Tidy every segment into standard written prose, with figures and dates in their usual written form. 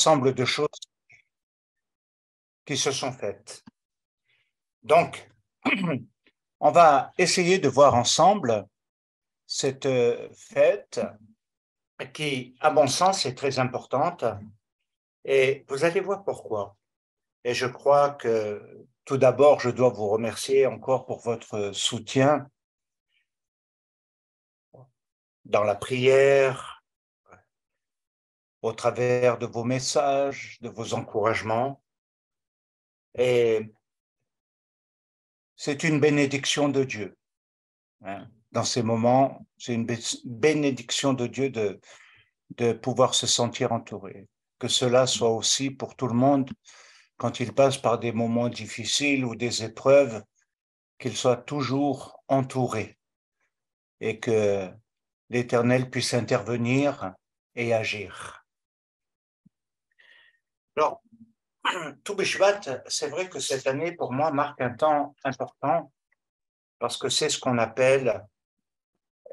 ensemble de choses qui se sont faites. Donc, on va essayer de voir ensemble cette fête qui, à mon sens, est très importante et vous allez voir pourquoi. Et je crois que tout d'abord, je dois vous remercier encore pour votre soutien dans la prière, au travers de vos messages, de vos encouragements. Et c'est une bénédiction de Dieu. Dans ces moments, c'est une bénédiction de Dieu de pouvoir se sentir entouré. Que cela soit aussi pour tout le monde, quand il passe par des moments difficiles ou des épreuves, qu'il soit toujours entouré et que l'Éternel puisse intervenir et agir. Alors, Tou Bishvat, c'est vrai que cette année, pour moi, marque un temps important parce que c'est ce qu'on appelle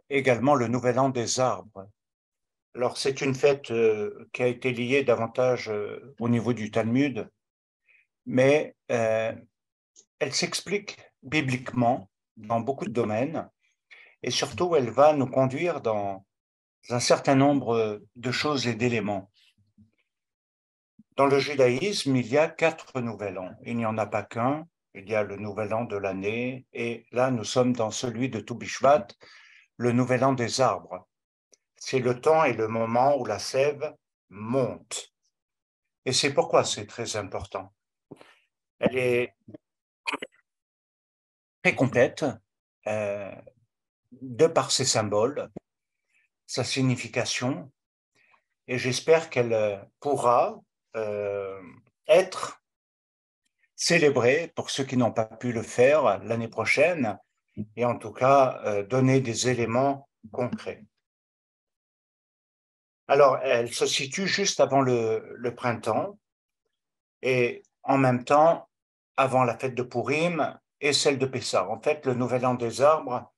également le Nouvel An des arbres. Alors, c'est une fête qui a été liée davantage au niveau du Talmud, mais elle s'explique bibliquement dans beaucoup de domaines et surtout, elle va nous conduire dans un certain nombre de choses et d'éléments. Dans le judaïsme, il y a 4 nouvel an. Il n'y en a pas qu'un. Il y a le nouvel an de l'année et là, nous sommes dans celui de Tou Bishvat, le nouvel an des arbres. C'est le temps et le moment où la sève monte. Et c'est pourquoi c'est très important. Elle est très complète de par ses symboles, sa signification, et j'espère qu'elle pourra être célébrée pour ceux qui n'ont pas pu le faire l'année prochaine, et en tout cas donner des éléments concrets. Alors, elle se situe juste avant le printemps et en même temps avant la fête de Pourim et celle de Pessah. En fait, le Nouvel An des arbres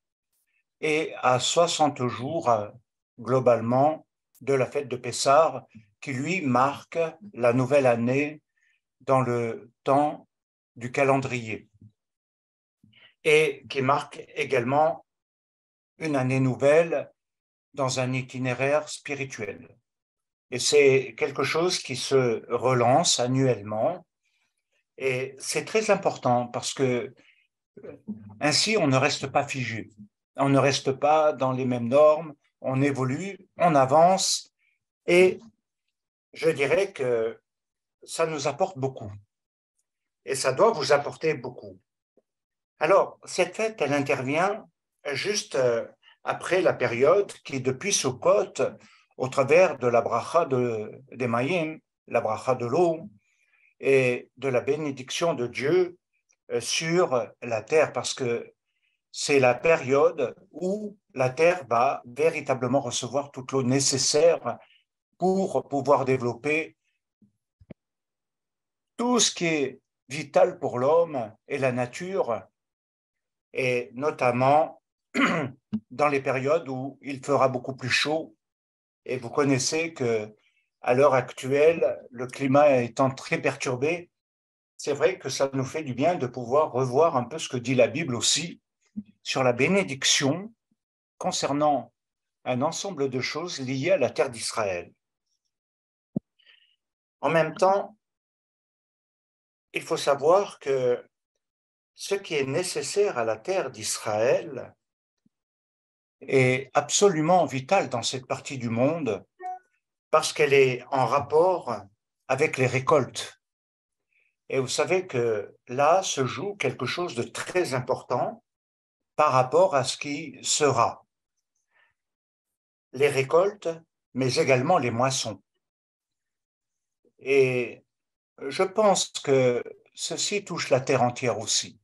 est à 60 jours globalement de la fête de Pessah qui, lui, marque la nouvelle année dans le temps du calendrier et qui marque également une année nouvelle dans un itinéraire spirituel. Et c'est quelque chose qui se relance annuellement et c'est très important parce que ainsi on ne reste pas figé, on ne reste pas dans les mêmes normes, on évolue, on avance et je dirais que ça nous apporte beaucoup et ça doit vous apporter beaucoup. Alors, cette fête, elle intervient juste après la période qui, depuis Sukkot, au travers de la bracha des Mayim, la bracha de l'eau, et de la bénédiction de Dieu sur la terre, parce que c'est la période où la terre va véritablement recevoir toute l'eau nécessaire pour pouvoir développer tout ce qui est vital pour l'homme et la nature, et notamment dans les périodes où il fera beaucoup plus chaud. Et vous connaissez que à l'heure actuelle, le climat étant très perturbé, c'est vrai que ça nous fait du bien de pouvoir revoir un peu ce que dit la Bible aussi sur la bénédiction concernant un ensemble de choses liées à la terre d'Israël. En même temps, il faut savoir que ce qui est nécessaire à la terre d'Israël est absolument vital dans cette partie du monde parce qu'elle est en rapport avec les récoltes. Et vous savez que là se joue quelque chose de très important par rapport à ce qui sera. Les récoltes, mais également les moissons. Et je pense que ceci touche la terre entière aussi.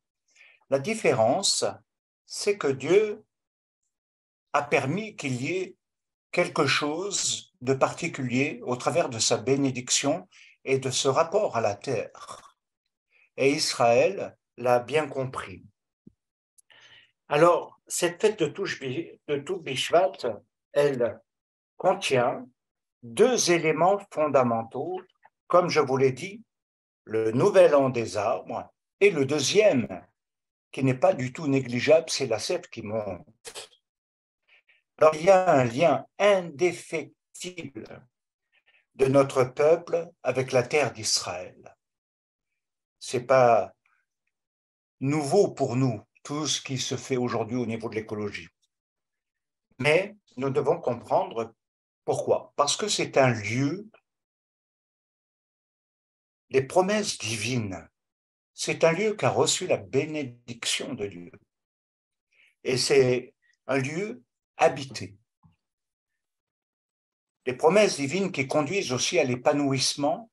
La différence, c'est que Dieu a permis qu'il y ait quelque chose de particulier au travers de sa bénédiction et de ce rapport à la terre. Et Israël l'a bien compris. Alors, cette fête de Tou Bishvat, elle contient 2 éléments fondamentaux comme je vous l'ai dit, le nouvel an des arbres, et le deuxième, qui n'est pas du tout négligeable, c'est la sève qui monte. Alors, il y a un lien indéfectible de notre peuple avec la terre d'Israël. Ce n'est pas nouveau pour nous, tout ce qui se fait aujourd'hui au niveau de l'écologie. Mais nous devons comprendre pourquoi. Parce que c'est un lieu des promesses divines. C'est un lieu qui a reçu la bénédiction de Dieu. Et c'est un lieu habité. Des promesses divines qui conduisent aussi à l'épanouissement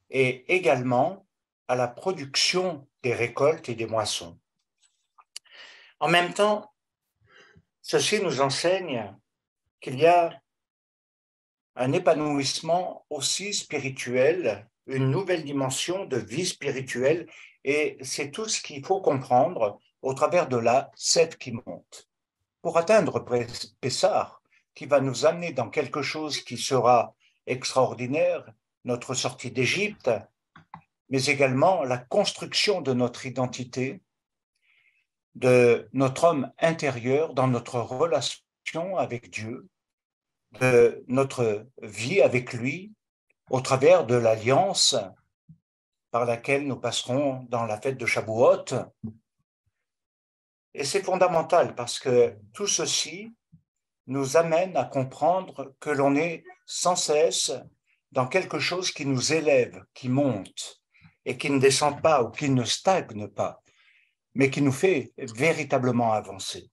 et également à la production des récoltes et des moissons. En même temps, ceci nous enseigne qu'il y a un épanouissement aussi spirituel, une nouvelle dimension de vie spirituelle, et c'est tout ce qu'il faut comprendre au travers de la sève qui monte. Pour atteindre Pessah, qui va nous amener dans quelque chose qui sera extraordinaire, notre sortie d'Égypte, mais également la construction de notre identité, de notre homme intérieur dans notre relation avec Dieu, de notre vie avec lui, au travers de l'alliance par laquelle nous passerons dans la fête de Shavuot. Et c'est fondamental parce que tout ceci nous amène à comprendre que l'on est sans cesse dans quelque chose qui nous élève, qui monte et qui ne descend pas ou qui ne stagne pas, mais qui nous fait véritablement avancer.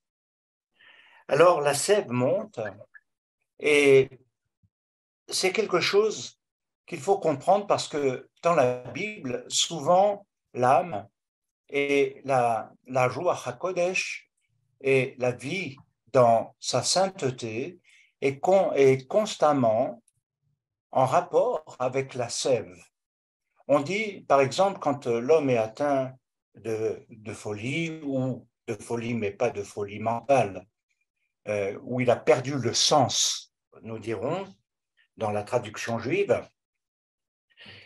Alors la sève monte et c'est quelque chose qu'il faut comprendre parce que dans la Bible, souvent l'âme et la Ruach HaKodesh et la vie dans sa sainteté est constamment en rapport avec la sève. On dit, par exemple, quand l'homme est atteint de folie, ou de folie, mais pas de folie mentale, où il a perdu le sens, nous dirons, dans la traduction juive,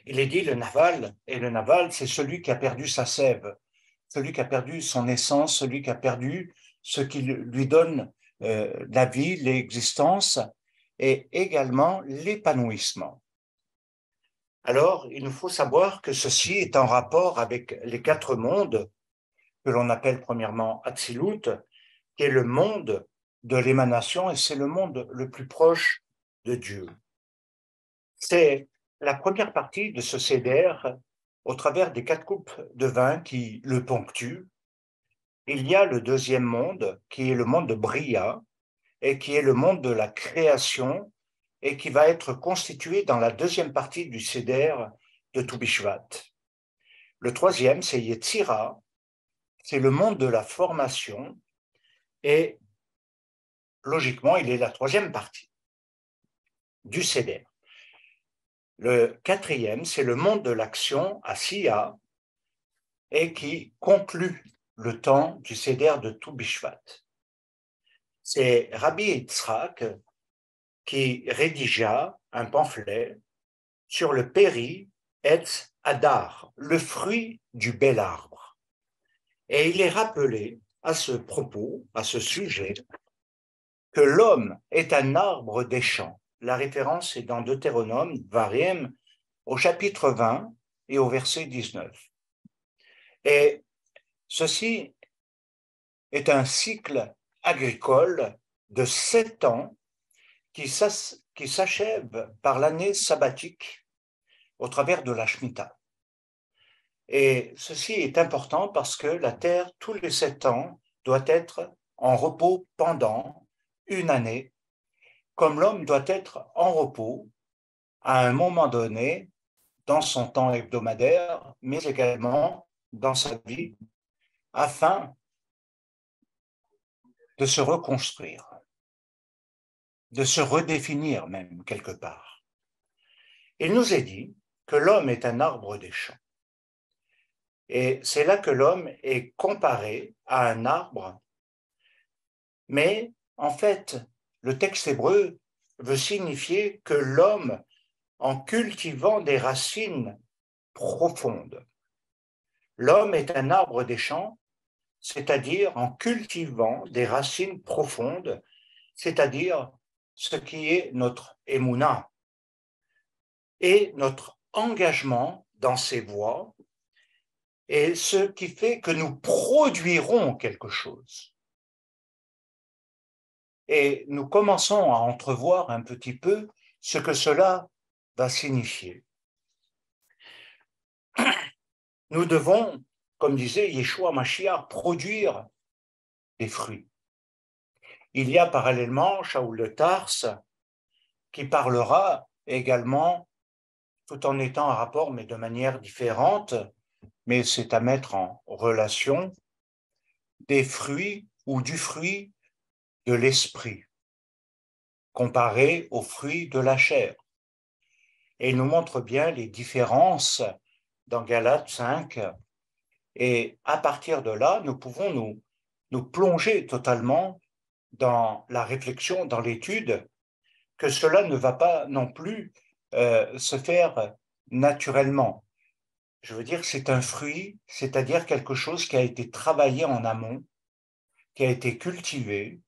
il est dit le naval, et le naval, c'est celui qui a perdu sa sève, celui qui a perdu son essence, celui qui a perdu ce qui lui donne la vie, l'existence, et également l'épanouissement. Alors, il nous faut savoir que ceci est en rapport avec les 4 mondes que l'on appelle premièrement Atzilut, qui est le monde de l'émanation et c'est le monde le plus proche de Dieu. C'est la première partie de ce Seder au travers des 4 coupes de vin qui le ponctuent. Il y a le deuxième monde qui est le monde de Bria et qui est le monde de la création et qui va être constitué dans la deuxième partie du Seder de Tu Bishvat. Le troisième, c'est Yetzira, c'est le monde de la formation et logiquement, il est la troisième partie du Seder. Le quatrième, c'est le monde de l'action, Asiya, et qui conclut le temps du Seder de Tu Bishvat. C'est Rabbi Yitzhak qui rédigea un pamphlet sur le Péri Etz Hadar, le fruit du bel arbre. Et il est rappelé à ce propos, à ce sujet, que l'homme est un arbre des champs. La référence est dans Deutéronome, Variem, au chapitre 20 et au verset 19. Et ceci est un cycle agricole de 7 ans qui s'achève par l'année sabbatique au travers de la Shemitah. Et ceci est important parce que la terre, tous les 7 ans, doit être en repos pendant une année, comme l'homme doit être en repos à un moment donné dans son temps hebdomadaire, mais également dans sa vie, afin de se reconstruire, de se redéfinir même quelque part. Il nous est dit que l'homme est un arbre des champs. Et c'est là que l'homme est comparé à un arbre, mais en fait, le texte hébreu veut signifier que l'homme en cultivant des racines profondes. L'homme est un arbre des champs, c'est-à-dire en cultivant des racines profondes, c'est-à-dire ce qui est notre émouna et notre engagement dans ces voies, et ce qui fait que nous produirons quelque chose. Et nous commençons à entrevoir un petit peu ce que cela va signifier. Nous devons, comme disait Yeshua Mashiach, produire des fruits. Il y a parallèlement Shaoul de Tarse qui parlera également, tout en étant en rapport, mais de manière différente, mais c'est à mettre en relation, des fruits ou du fruit de l'esprit, comparé aux fruits de la chair. Et il nous montre bien les différences dans Galates 5, et à partir de là, nous pouvons nous plonger totalement dans la réflexion, dans l'étude, que cela ne va pas non plus se faire naturellement. Je veux dire, c'est un fruit, c'est-à-dire quelque chose qui a été travaillé en amont, qui a été cultivé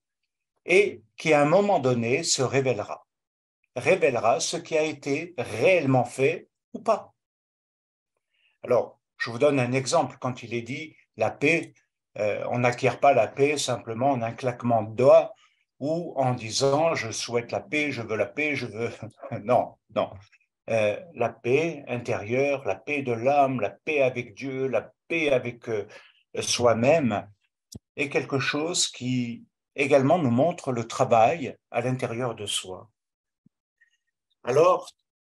et qui à un moment donné se révélera ce qui a été réellement fait ou pas. Alors, je vous donne un exemple. Quand il est dit la paix, on n'acquiert pas la paix simplement en un claquement de doigts ou en disant je souhaite la paix, je veux la paix, je veux... Non, non. La paix intérieure, la paix de l'âme, la paix avec Dieu, la paix avec soi-même est quelque chose qui également nous montre le travail à l'intérieur de soi. Alors,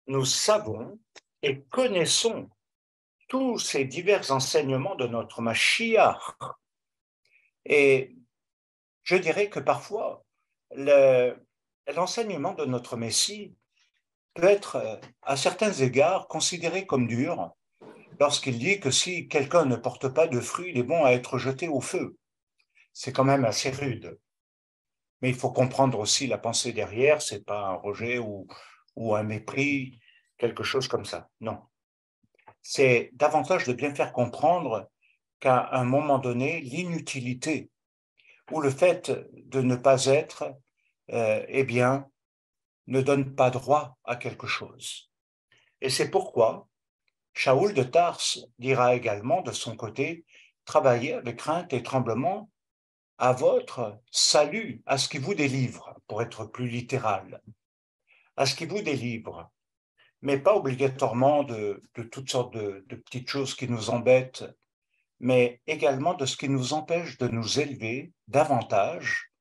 nous savons et connaissons tous ces divers enseignements de notre Mashiach. Et je dirais que parfois, l'enseignement de notre Messie peut être, à certains égards, considéré comme dur lorsqu'il dit que si quelqu'un ne porte pas de fruits, il est bon à être jeté au feu. C'est quand même assez rude. Mais il faut comprendre aussi la pensée derrière, c'est pas un rejet ou un mépris, quelque chose comme ça. Non. C'est davantage de bien faire comprendre qu'à un moment donné, l'inutilité ou le fait de ne pas être, eh bien, ne donne pas droit à quelque chose. Et c'est pourquoi Shaoul de Tarse dira également de son côté, travaillez avec crainte et tremblement à votre salut, à ce qui vous délivre, pour être plus littéral, à ce qui vous délivre, mais pas obligatoirement de toutes sortes de petites choses qui nous embêtent, mais également de ce qui nous empêche de nous élever davantage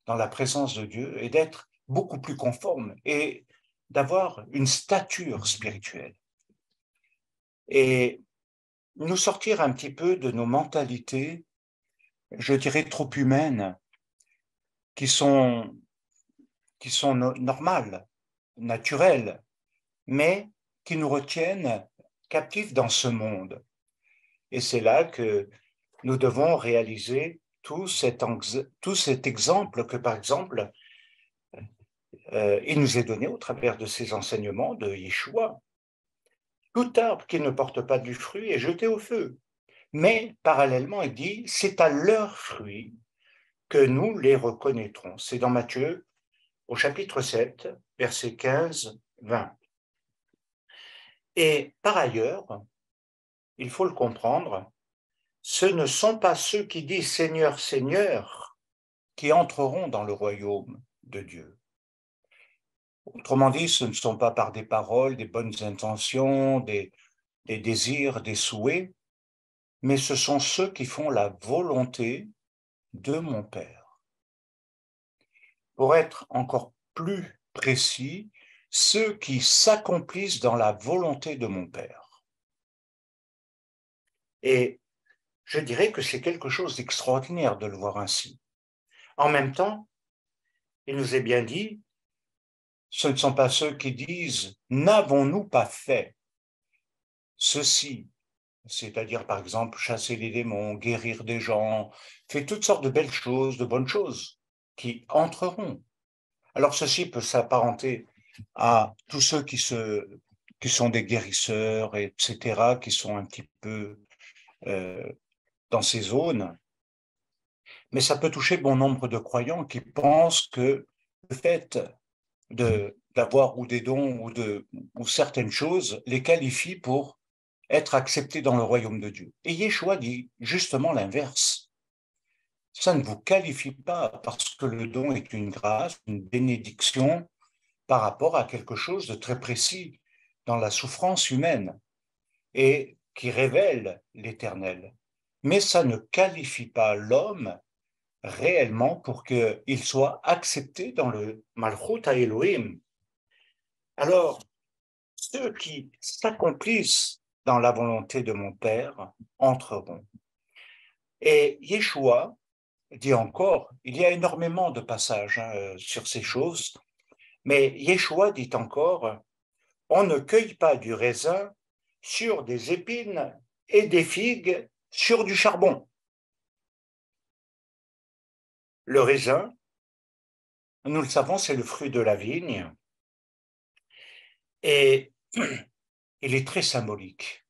dans la présence de Dieu et d'être beaucoup plus conforme et d'avoir une stature spirituelle. Et nous sortir un petit peu de nos mentalités, je dirais trop humaines, qui sont normales, naturelles, mais qui nous retiennent captifs dans ce monde. Et c'est là que nous devons réaliser tout cet exemple que, par exemple, il nous est donné au travers de ces enseignements de Yeshua. Tout arbre qui ne porte pas du fruit est jeté au feu. Mais parallèlement, il dit, c'est à leurs fruits que nous les reconnaîtrons. C'est dans Matthieu, au chapitre 7, versets 15-20. Et par ailleurs, il faut le comprendre, ce ne sont pas ceux qui disent Seigneur, Seigneur, qui entreront dans le royaume de Dieu. Autrement dit, ce ne sont pas par des paroles, des bonnes intentions, des désirs, des souhaits, mais ce sont ceux qui font la volonté de mon Père. Pour être encore plus précis, ceux qui s'accomplissent dans la volonté de mon Père. Et je dirais que c'est quelque chose d'extraordinaire de le voir ainsi. En même temps, il nous est bien dit, ce ne sont pas ceux qui disent « n'avons-nous pas fait ceci ?» c'est-à-dire par exemple chasser les démons, guérir des gens, faire toutes sortes de belles choses, de bonnes choses qui entreront. Alors ceci peut s'apparenter à tous ceux qui sont des guérisseurs, etc., qui sont un petit peu dans ces zones. Mais ça peut toucher bon nombre de croyants qui pensent que le fait d'avoir ou des dons ou certaines choses les qualifie pour être acceptés dans le royaume de Dieu. Et Yeshua dit justement l'inverse. Ça ne vous qualifie pas parce que le don est une grâce, une bénédiction par rapport à quelque chose de très précis dans la souffrance humaine et qui révèle l'Éternel. Mais ça ne qualifie pas l'homme réellement pour qu'il soit accepté dans le Malchut à Elohim. Alors, ceux qui s'accomplissent dans la volonté de mon Père entreront. Et Yeshua dit encore, il y a énormément de passages sur ces choses, mais Yeshua dit encore, on ne cueille pas du raisin sur des épines et des figues sur du charbon. Le raisin, nous le savons, c'est le fruit de la vigne et il est très symbolique.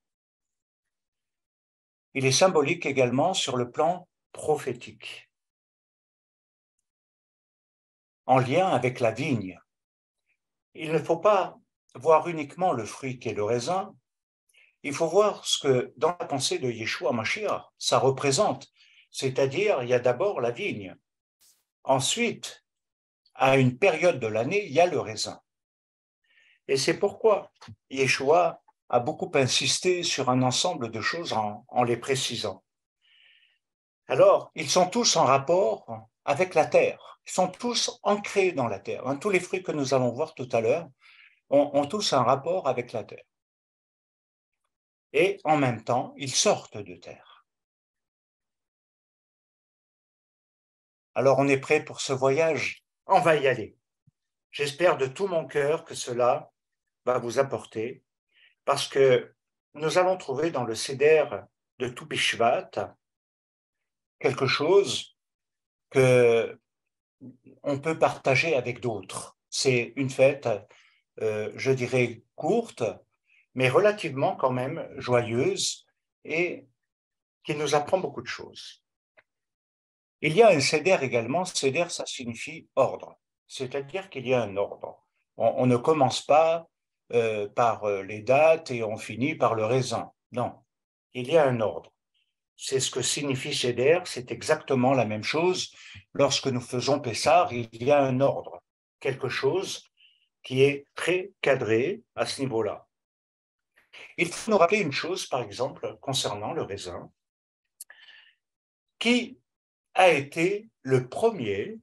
Il est symbolique également sur le plan prophétique, en lien avec la vigne. Il ne faut pas voir uniquement le fruit qu'est le raisin, il faut voir ce que, dans la pensée de Yeshua Mashiach, ça représente. C'est-à-dire, il y a d'abord la vigne. Ensuite, à une période de l'année, il y a le raisin. Et c'est pourquoi Yeshua a beaucoup insisté sur un ensemble de choses en les précisant. Alors, ils sont tous en rapport avec la terre. Ils sont tous ancrés dans la terre. Tous les fruits que nous allons voir tout à l'heure ont tous un rapport avec la terre. Et en même temps, ils sortent de terre. Alors, on est prêt pour ce voyage? On va y aller. J'espère de tout mon cœur que cela va vous apporter, parce que nous allons trouver dans le Seder de Tou B'Shvat quelque chose que on peut partager avec d'autres. C'est une fête, je dirais, courte, mais relativement quand même joyeuse et qui nous apprend beaucoup de choses. Il y a un Seder également. Seder, ça signifie ordre, c'est-à-dire qu'il y a un ordre. On ne commence pas par les dates et on finit par le raisin. Non, il y a un ordre. C'est ce que signifie Seder, c'est exactement la même chose. Lorsque nous faisons Pessah, il y a un ordre, quelque chose qui est très cadré à ce niveau-là. Il faut nous rappeler une chose, par exemple, concernant le raisin, qui a été le premier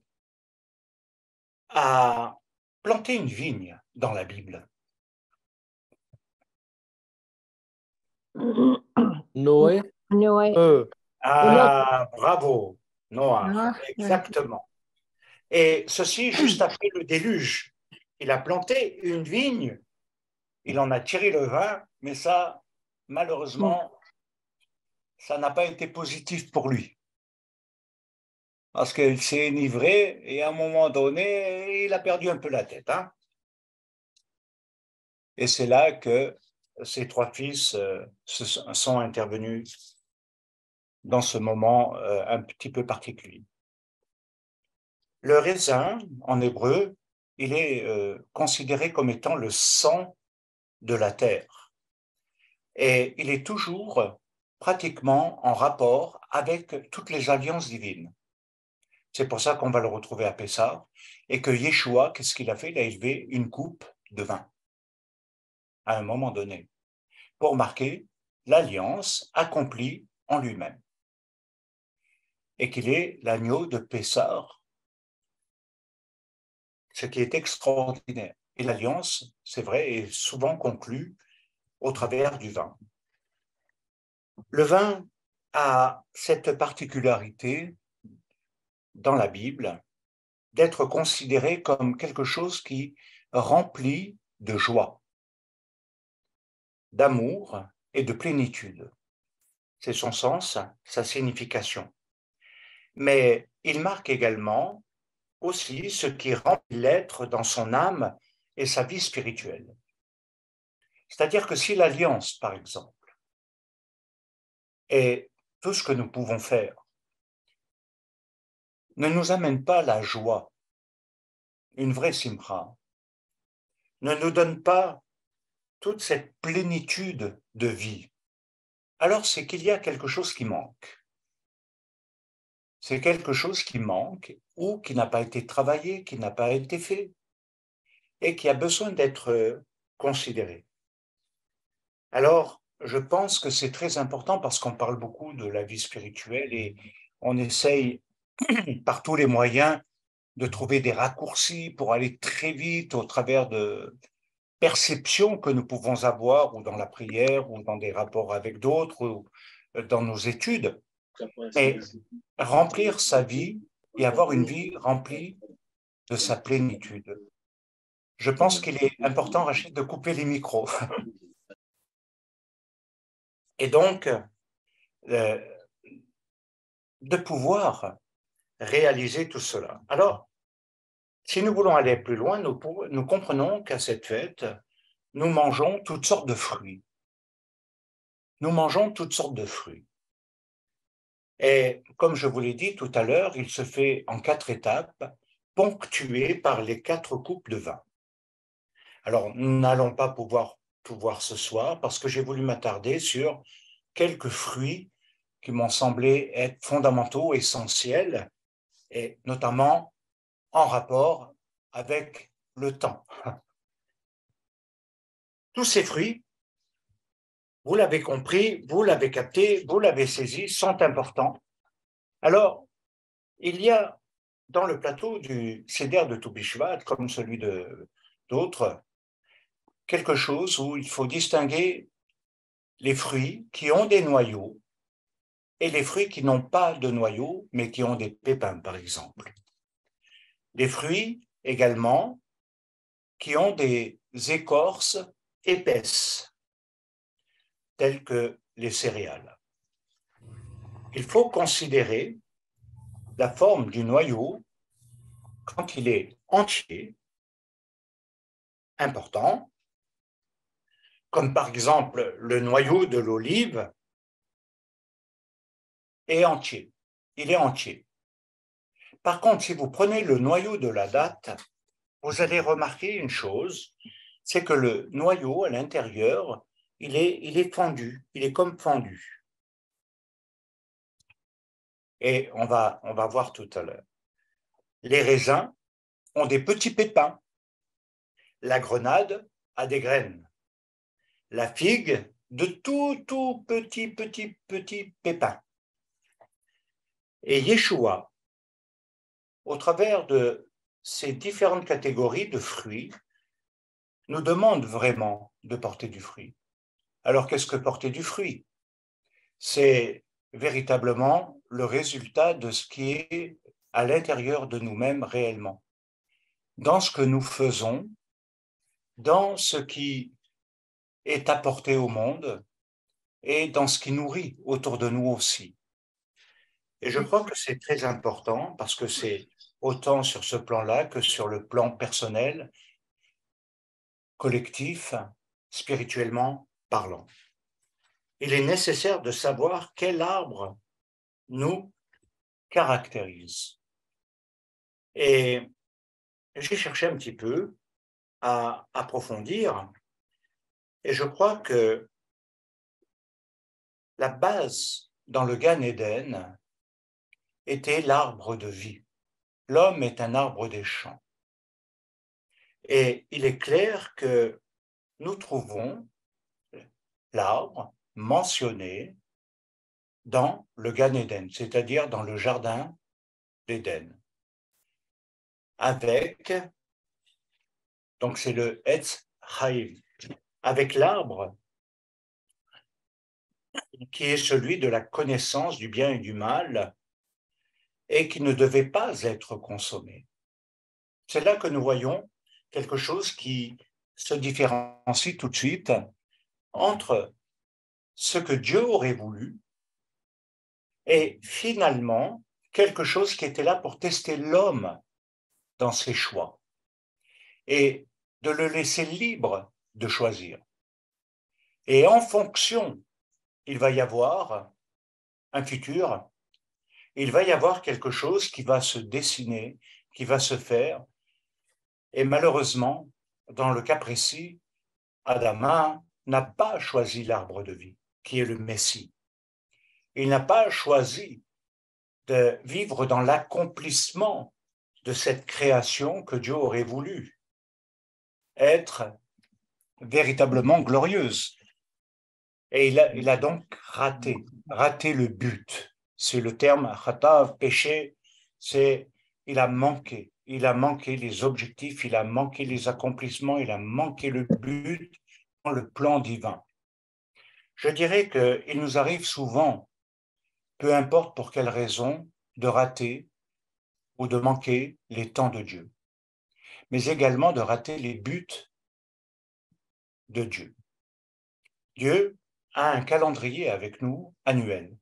à planter une vigne dans la Bible. Noé. Noé. Ah, bravo, Noah, Ah, exactement. Et ceci juste après le déluge. Il a planté une vigne, il en a tiré le vin, mais ça, malheureusement, ça n'a pas été positif pour lui. Parce qu'il s'est enivré et à un moment donné, il a perdu un peu la tête. Et c'est là que ses trois fils sont intervenus dans ce moment un petit peu particulier. Le raisin, en hébreu, il est considéré comme étant le sang de la terre. Et il est toujours pratiquement en rapport avec toutes les alliances divines. C'est pour ça qu'on va le retrouver à Pessah et que Yeshua, qu'est-ce qu'il a fait? Il a élevé une coupe de vin à un moment donné pour marquer l'alliance accomplie en lui-même et qu'il est l'agneau de Pessah, ce qui est extraordinaire. Et l'alliance, c'est vrai, est souvent conclue au travers du vin. Le vin a cette particularité dans la Bible d'être considéré comme quelque chose qui remplit de joie, d'amour et de plénitude. C'est son sens, sa signification. Mais il marque également aussi ce qui remplit l'être dans son âme et sa vie spirituelle. C'est-à-dire que si l'alliance, par exemple, et tout ce que nous pouvons faire ne nous amène pas la joie, une vraie simcha, ne nous donne pas toute cette plénitude de vie, alors c'est qu'il y a quelque chose qui manque. C'est quelque chose qui manque ou qui n'a pas été travaillé, qui n'a pas été fait et qui a besoin d'être considéré. Alors, je pense que c'est très important parce qu'on parle beaucoup de la vie spirituelle et on essaye par tous les moyens de trouver des raccourcis pour aller très vite au travers de perceptions que nous pouvons avoir ou dans la prière ou dans des rapports avec d'autres ou dans nos études. Mais remplir sa vie et avoir une vie remplie de sa plénitude. Je pense qu'il est important, Rachid, de couper les micros. Et donc, de pouvoir réaliser tout cela. Alors, si nous voulons aller plus loin, nous comprenons qu'à cette fête, nous mangeons toutes sortes de fruits. Nous mangeons toutes sortes de fruits. Et comme je vous l'ai dit tout à l'heure, il se fait en 4 étapes, ponctuées par les 4 coupes de vin. Alors, nous n'allons pas pouvoir tout voir ce soir parce que j'ai voulu m'attarder sur quelques fruits qui m'ont semblé être fondamentaux, essentiels, et notamment en rapport avec le temps. Tous ces fruits, vous l'avez compris, vous l'avez capté, vous l'avez saisi, sont importants. Alors, il y a dans le plateau du Seder de Toubishvat, comme celui d'autres, quelque chose où il faut distinguer les fruits qui ont des noyaux et les fruits qui n'ont pas de noyaux, mais qui ont des pépins, par exemple. Les fruits également qui ont des écorces épaisses, telles que les céréales. Il faut considérer la forme du noyau quand il est entier, important, comme par exemple le noyau de l'olive est entier. Il est entier. Par contre, si vous prenez le noyau de la date, vous allez remarquer une chose, c'est que le noyau à l'intérieur, il est fendu, il est comme fendu. Et on va voir tout à l'heure. Les raisins ont des petits pépins. La grenade a des graines. La figue, de tout petits pépins. Et Yeshua, au travers de ces différentes catégories de fruits, nous demande vraiment de porter du fruit. Alors, qu'est-ce que porter du fruit? C'est véritablement le résultat de ce qui est à l'intérieur de nous-mêmes réellement, dans ce que nous faisons, dans ce qui est apporté au monde et dans ce qui nourrit autour de nous aussi. Et je crois que c'est très important parce que c'est autant sur ce plan-là que sur le plan personnel, collectif, spirituellement parlant. Il est nécessaire de savoir quel arbre nous caractérise. Et j'ai cherché un petit peu à approfondir et je crois que la base dans le Gan Eden était l'arbre de vie. L'homme est un arbre des champs. Et il est clair que nous trouvons l'arbre mentionné dans le Gan Eden, c'est-à-dire dans le jardin d'Éden. Avec, donc c'est le Etz Chaim, avec l'arbre qui est celui de la connaissance du bien et du mal et qui ne devait pas être consommé. C'est là que nous voyons quelque chose qui se différencie tout de suite entre ce que Dieu aurait voulu et finalement quelque chose qui était là pour tester l'homme dans ses choix. Et de le laisser libre de choisir. Et en fonction, il va y avoir un futur, il va y avoir quelque chose qui va se dessiner, qui va se faire. Et malheureusement, dans le cas précis, Adama n'a pas choisi l'arbre de vie, qui est le Messie. Il n'a pas choisi de vivre dans l'accomplissement de cette création que Dieu aurait voulu être véritablement glorieuse. Et il a donc raté le but. C'est le terme khata, péché, c'est il a manqué les objectifs, il a manqué les accomplissements, il a manqué le but dans le plan divin. Je dirais qu'il nous arrive souvent, peu importe pour quelle raison, de rater ou de manquer les temps de Dieu, mais également de rater les buts de Dieu. Dieu a un calendrier avec nous annuel.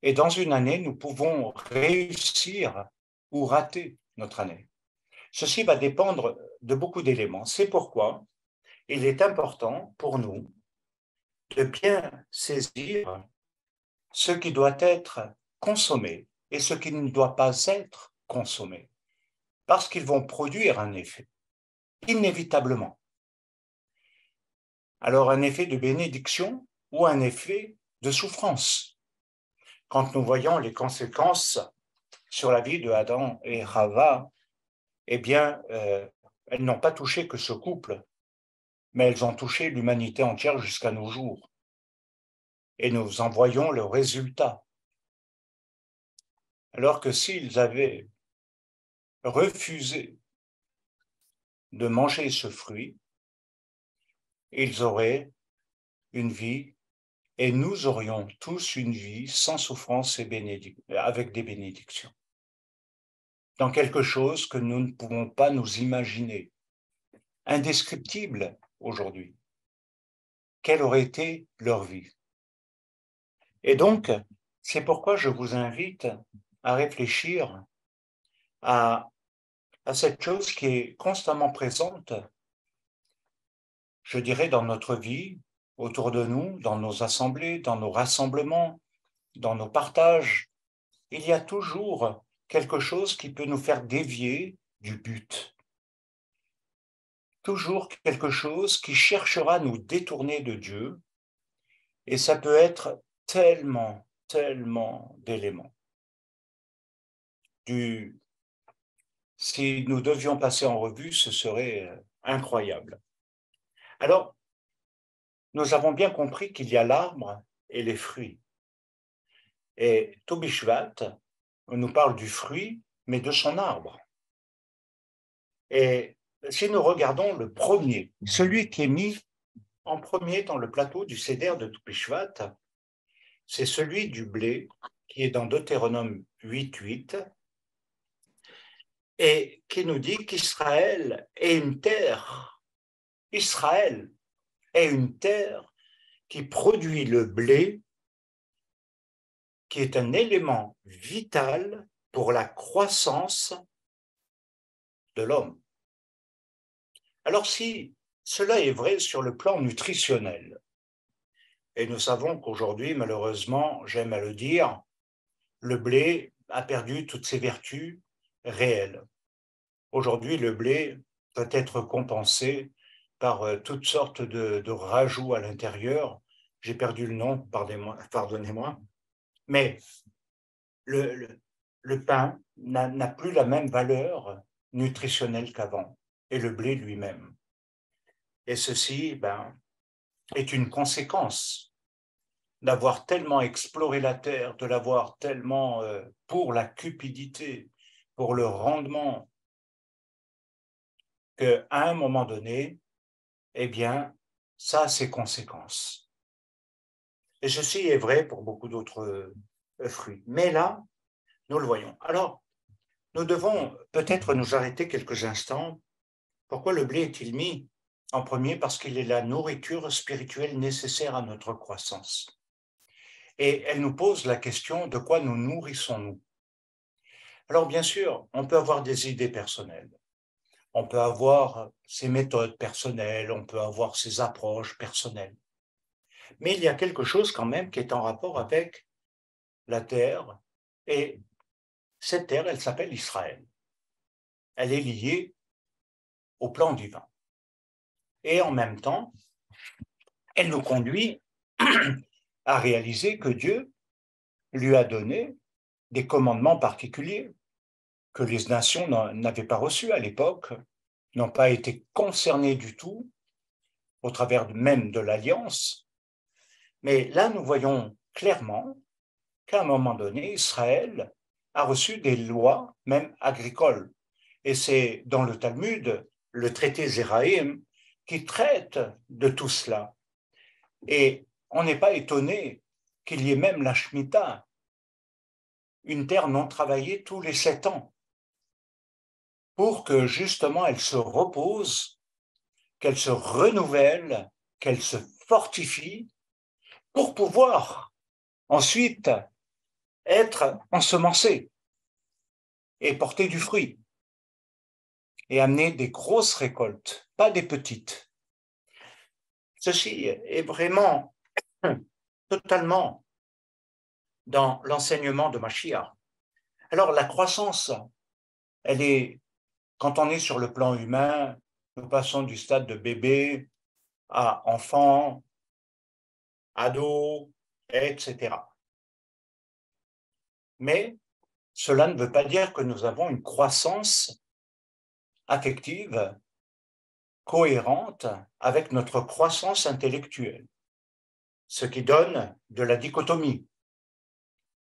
Et dans une année, nous pouvons réussir ou rater notre année. Ceci va dépendre de beaucoup d'éléments. C'est pourquoi il est important pour nous de bien saisir ce qui doit être consommé et ce qui ne doit pas être consommé, parce qu'ils vont produire un effet, inévitablement. Alors un effet de bénédiction ou un effet de souffrance. Quand nous voyons les conséquences sur la vie de Adam et Chava, eh bien, elles n'ont pas touché que ce couple, mais elles ont touché l'humanité entière jusqu'à nos jours. Et nous en voyons le résultat. Alors que s'ils avaient refusé de manger ce fruit, ils auraient une vie et nous aurions tous une vie sans souffrance et avec des bénédictions. Dans quelque chose que nous ne pouvons pas nous imaginer, indescriptible aujourd'hui. Quelle aurait été leur vie? Et donc, c'est pourquoi je vous invite à réfléchir à cette chose qui est constamment présente, je dirais, dans notre vie, autour de nous, dans nos assemblées, dans nos rassemblements, dans nos partages. Il y a toujours quelque chose qui peut nous faire dévier du but. Toujours quelque chose qui cherchera à nous détourner de Dieu. Et ça peut être tellement d'éléments. Si nous devions passer en revue, ce serait incroyable. Alors, nous avons bien compris qu'il y a l'arbre et les fruits. Et Tohu Bishvat nous parle du fruit, mais de son arbre. Et si nous regardons le premier, celui qui est mis en premier dans le plateau du Seder de Tohu Bishvat, c'est celui du blé qui est dans Deutéronome 8.8 et qui nous dit qu'Israël est une terre. Israël est une terre qui produit le blé, qui est un élément vital pour la croissance de l'homme. Alors si cela est vrai sur le plan nutritionnel, et nous savons qu'aujourd'hui, malheureusement, j'aime à le dire, le blé a perdu toutes ses vertus réelles. Aujourd'hui, le blé doit être compensé par toutes sortes de rajouts à l'intérieur. J'ai perdu le nom, pardonnez-moi. Mais le pain n'a plus la même valeur nutritionnelle qu'avant, et le blé lui-même. Et ceci est une conséquence d'avoir tellement exploré la terre, de l'avoir tellement pour la cupidité, pour le rendement, qu'à un moment donné, eh bien, ça a ses conséquences. Et ceci est vrai pour beaucoup d'autres fruits. Mais là, nous le voyons. Alors, nous devons peut-être nous arrêter quelques instants. Pourquoi le blé est-il mis en premier? Parce qu'il est la nourriture spirituelle nécessaire à notre croissance. Et elle nous pose la question, de quoi nous nourrissons-nous? Alors bien sûr, on peut avoir des idées personnelles. On peut avoir ses méthodes personnelles, on peut avoir ses approches personnelles. Mais il y a quelque chose quand même qui est en rapport avec la terre, et cette terre, elle s'appelle Israël. Elle est liée au plan divin. Et en même temps, elle nous conduit à réaliser que Dieu lui a donné des commandements particuliers que les nations n'avaient pas reçus à l'époque, n'ont pas été concernées du tout, au travers même de l'Alliance. Mais là, nous voyons clairement qu'à un moment donné, Israël a reçu des lois, même agricoles. Et c'est dans le Talmud, le traité Zéraïm, qui traite de tout cela. Et on n'est pas étonné qu'il y ait même la Shemitah, une terre non travaillée tous les 7 ans, pour que justement elle se repose, qu'elle se renouvelle, qu'elle se fortifie, pour pouvoir ensuite être ensemencée et porter du fruit et amener des grosses récoltes, pas des petites. Ceci est vraiment totalement dans l'enseignement de Mashiach. Alors la croissance, elle est, quand on est sur le plan humain, nous passons du stade de bébé à enfant, ado, etc. Mais cela ne veut pas dire que nous avons une croissance affective cohérente avec notre croissance intellectuelle, ce qui donne de la dichotomie.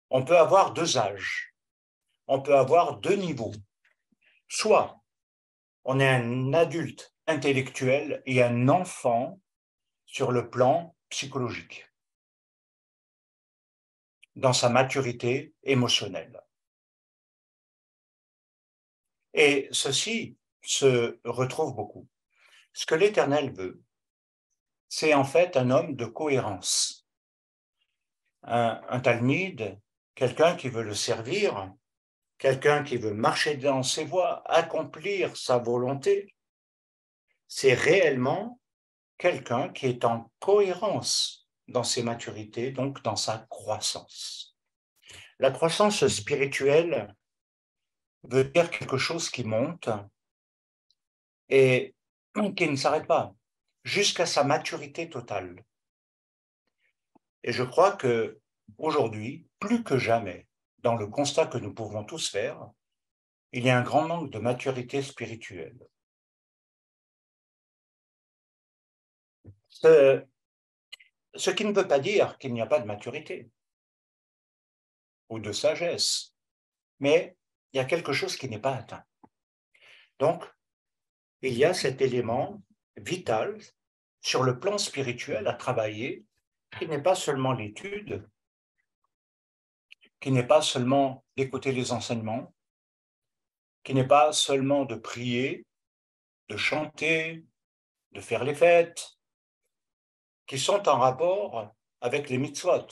On peut avoir 2 âges, on peut avoir 2 niveaux. Soit on est un adulte intellectuel et un enfant sur le plan psychologique, dans sa maturité émotionnelle. Et ceci se retrouve beaucoup. Ce que l'Éternel veut, c'est en fait un homme de cohérence. Un talmide, quelqu'un qui veut le servir, quelqu'un qui veut marcher dans ses voies, accomplir sa volonté, c'est réellement quelqu'un qui est en cohérence dans ses maturités, donc dans sa croissance. La croissance spirituelle veut dire quelque chose qui monte et qui ne s'arrête pas jusqu'à sa maturité totale. Et je crois que aujourd'hui, plus que jamais, dans le constat que nous pouvons tous faire, il y a un grand manque de maturité spirituelle. Ce qui ne veut pas dire qu'il n'y a pas de maturité ou de sagesse, mais il y a quelque chose qui n'est pas atteint. Donc, il y a cet élément vital sur le plan spirituel à travailler, qui n'est pas seulement l'étude, qui n'est pas seulement d'écouter les enseignements, qui n'est pas seulement de prier, de chanter, de faire les fêtes, qui sont en rapport avec les mitzvot,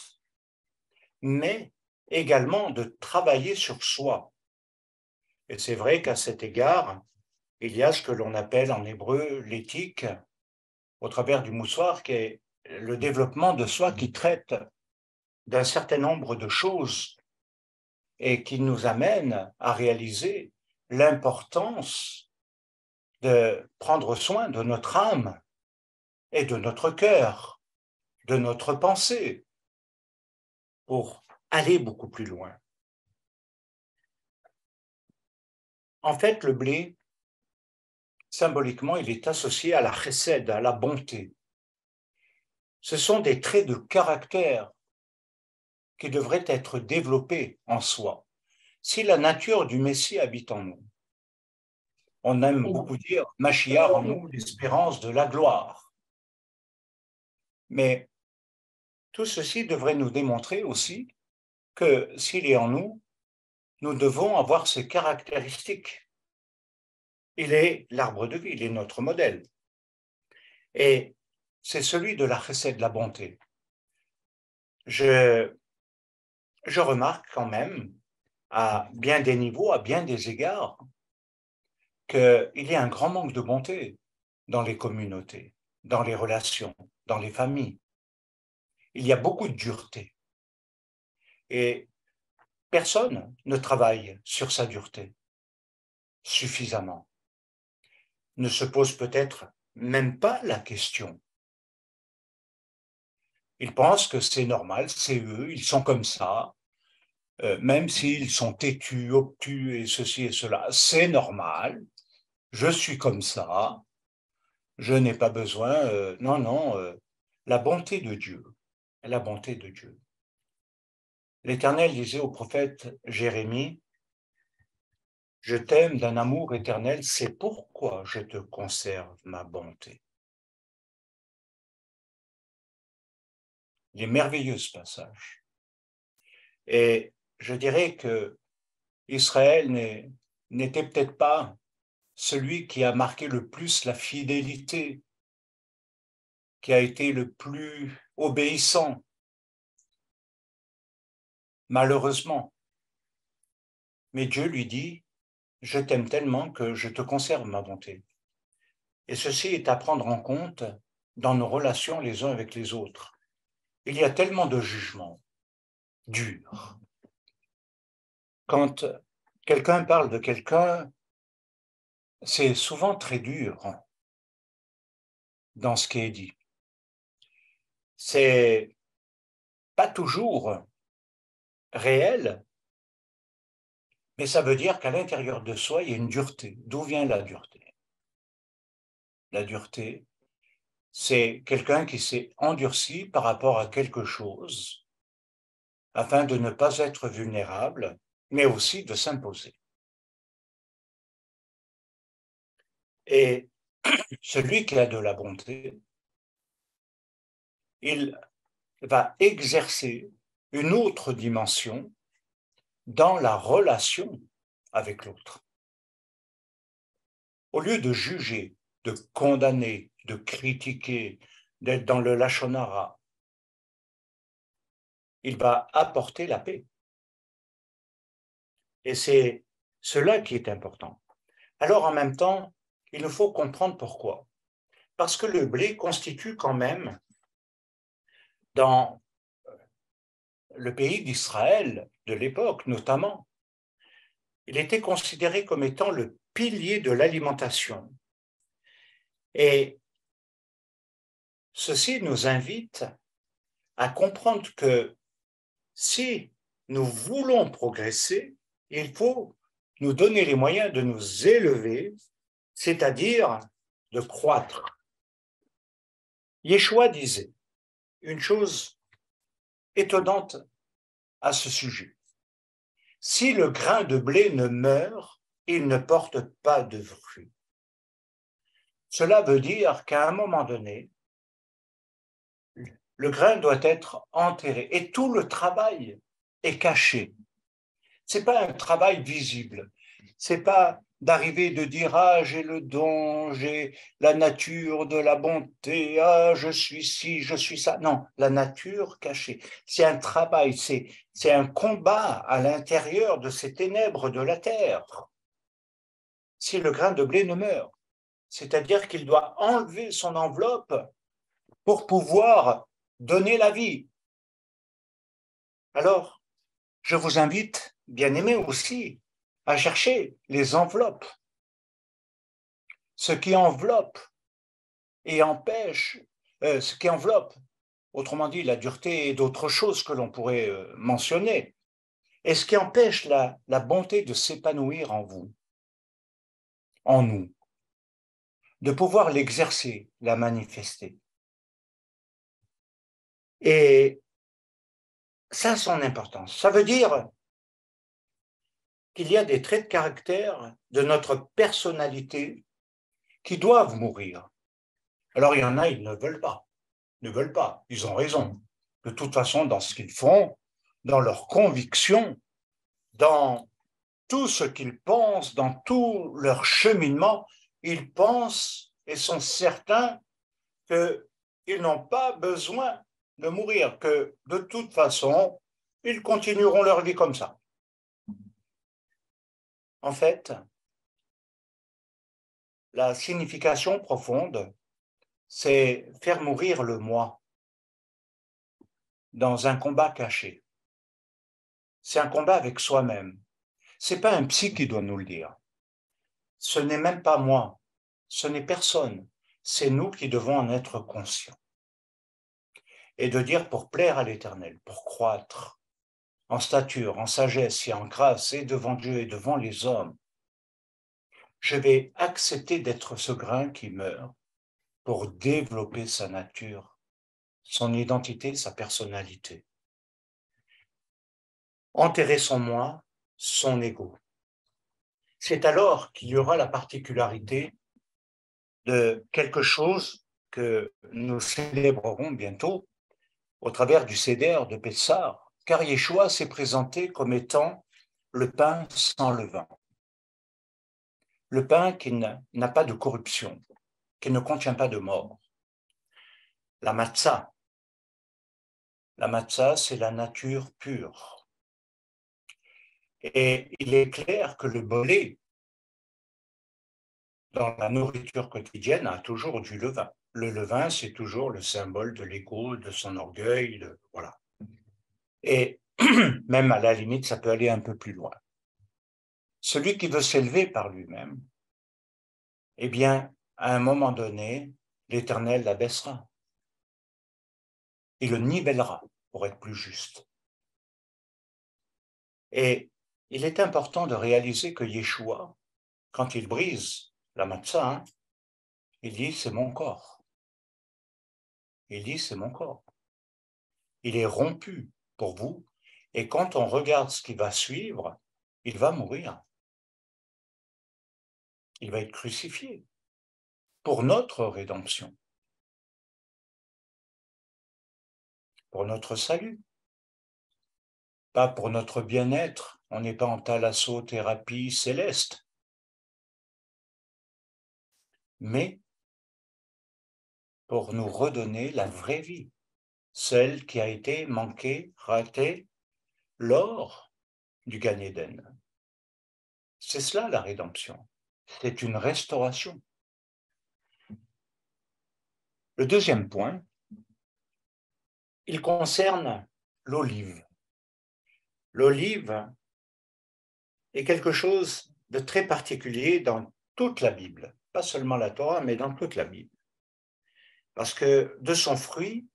mais également de travailler sur soi. Et c'est vrai qu'à cet égard, il y a ce que l'on appelle en hébreu l'éthique, au travers du moussoir, qui est le développement de soi qui traite d'un certain nombre de choses et qui nous amène à réaliser l'importance de prendre soin de notre âme et de notre cœur, de notre pensée, pour aller beaucoup plus loin. En fait, le blé, symboliquement, il est associé à la chesed, à la bonté. Ce sont des traits de caractère qui devraient être développés en soi. Si la nature du Messie habite en nous, on aime beaucoup dire Mashiach en nous, l'espérance de la gloire. Mais tout ceci devrait nous démontrer aussi que s'il est en nous, nous devons avoir ces caractéristiques. Il est l'arbre de vie, il est notre modèle. Et c'est celui de la chesed, de la bonté. Je remarque quand même, à bien des niveaux, à bien des égards, qu'il y a un grand manque de bonté dans les communautés, dans les relations, dans les familles. Il y a beaucoup de dureté. Et personne ne travaille sur sa dureté suffisamment, ne se pose peut-être même pas la question. Ils pensent que c'est normal, c'est eux, ils sont comme ça, même s'ils sont têtus, obtus et ceci et cela, c'est normal, je suis comme ça, je n'ai pas besoin, non, la bonté de Dieu, la bonté de Dieu. L'Éternel disait au prophète Jérémie, je t'aime d'un amour éternel, c'est pourquoi je te conserve ma bonté. Il est merveilleux ce passage. Et je dirais que Israël n'était peut-être pas celui qui a marqué le plus la fidélité, qui a été le plus obéissant, malheureusement. Mais Dieu lui dit, je t'aime tellement que je te conserve ma bonté. Et ceci est à prendre en compte dans nos relations les uns avec les autres. Il y a tellement de jugements durs. Quand quelqu'un parle de quelqu'un, c'est souvent très dur dans ce qui est dit. C'est pas toujours réel, mais ça veut dire qu'à l'intérieur de soi, il y a une dureté. D'où vient la dureté? La dureté, c'est quelqu'un qui s'est endurci par rapport à quelque chose afin de ne pas être vulnérable, mais aussi de s'imposer. Et celui qui a de la bonté, il va exercer une autre dimension dans la relation avec l'autre. Au lieu de juger, de condamner, de critiquer, d'être dans le lachonara, il va apporter la paix. Et c'est cela qui est important. Alors en même temps, il nous faut comprendre pourquoi. Parce que le blé constitue quand même, dans le pays d'Israël de l'époque notamment, il était considéré comme étant le pilier de l'alimentation. Et ceci nous invite à comprendre que si nous voulons progresser, il faut nous donner les moyens de nous élever, c'est-à-dire de croître. Yeshua disait une chose étonnante à ce sujet. Si le grain de blé ne meurt, il ne porte pas de fruits. Cela veut dire qu'à un moment donné, le grain doit être enterré et tout le travail est caché. C'est pas un travail visible. C'est pas d'arriver de dire ah j'ai le don, j'ai la nature de la bonté, ah je suis ci, je suis ça. Non, la nature cachée. C'est un travail, c'est un combat à l'intérieur de ces ténèbres de la terre. Si le grain de blé ne meurt, c'est-à-dire qu'il doit enlever son enveloppe pour pouvoir donner la vie. Alors, je vous invite, bien aimés aussi, à chercher les enveloppes, ce qui enveloppe et empêche, ce qui enveloppe, autrement dit, la dureté et d'autres choses que l'on pourrait mentionner, et ce qui empêche la bonté de s'épanouir en vous, en nous, de pouvoir l'exercer, la manifester. Et ça a son importance. Ça veut dire qu'il y a des traits de caractère de notre personnalité qui doivent mourir. Alors il y en a, ils ne veulent pas. Ils ont raison. De toute façon, dans ce qu'ils font, dans leurs convictions, dans tout ce qu'ils pensent, dans tout leur cheminement, ils pensent et sont certains qu'ils n'ont pas besoin de mourir, que de toute façon, ils continueront leur vie comme ça. En fait, La signification profonde, c'est faire mourir le moi dans un combat caché. C'est un combat avec soi-même. Ce n'est pas un psy qui doit nous le dire. Ce n'est même pas moi. Ce n'est personne. C'est nous qui devons en être conscients. Et de dire pour plaire à l'Éternel, pour croître en stature, en sagesse et en grâce, et devant Dieu et devant les hommes, je vais accepter d'être ce grain qui meurt pour développer sa nature, son identité, sa personnalité. Enterrer son moi, son ego. C'est alors qu'il y aura la particularité de quelque chose que nous célébrerons bientôt au travers du Seder de Pessah, car Yeshua s'est présenté comme étant le pain sans levain. Le pain qui n'a pas de corruption, qui ne contient pas de mort. La matzah, c'est la nature pure. Et il est clair que le bolé, dans la nourriture quotidienne, a toujours du levain. Le levain, c'est toujours le symbole de l'ego, de son orgueil, voilà. Et même à la limite, ça peut aller un peu plus loin. Celui qui veut s'élever par lui-même, eh bien, à un moment donné, l'Éternel l'abaissera. Il le nivellera, pour être plus juste. Et il est important de réaliser que Yeshua, quand il brise la matzah, il dit « c'est mon corps ». Il dit « c'est mon corps ». Il est rompu pour vous, et quand on regarde ce qui va suivre, il va mourir. Il va être crucifié pour notre rédemption, pour notre salut, pas pour notre bien-être. On n'est pas en thalassothérapie céleste, mais pour nous redonner la vraie vie, celle qui a été manquée, ratée lors du Gan Eden. C'est cela la rédemption, c'est une restauration. Le deuxième point, il concerne l'olive. L'olive est quelque chose de très particulier dans toute la Bible, pas seulement la Torah, mais dans toute la Bible. Parce que de son fruit,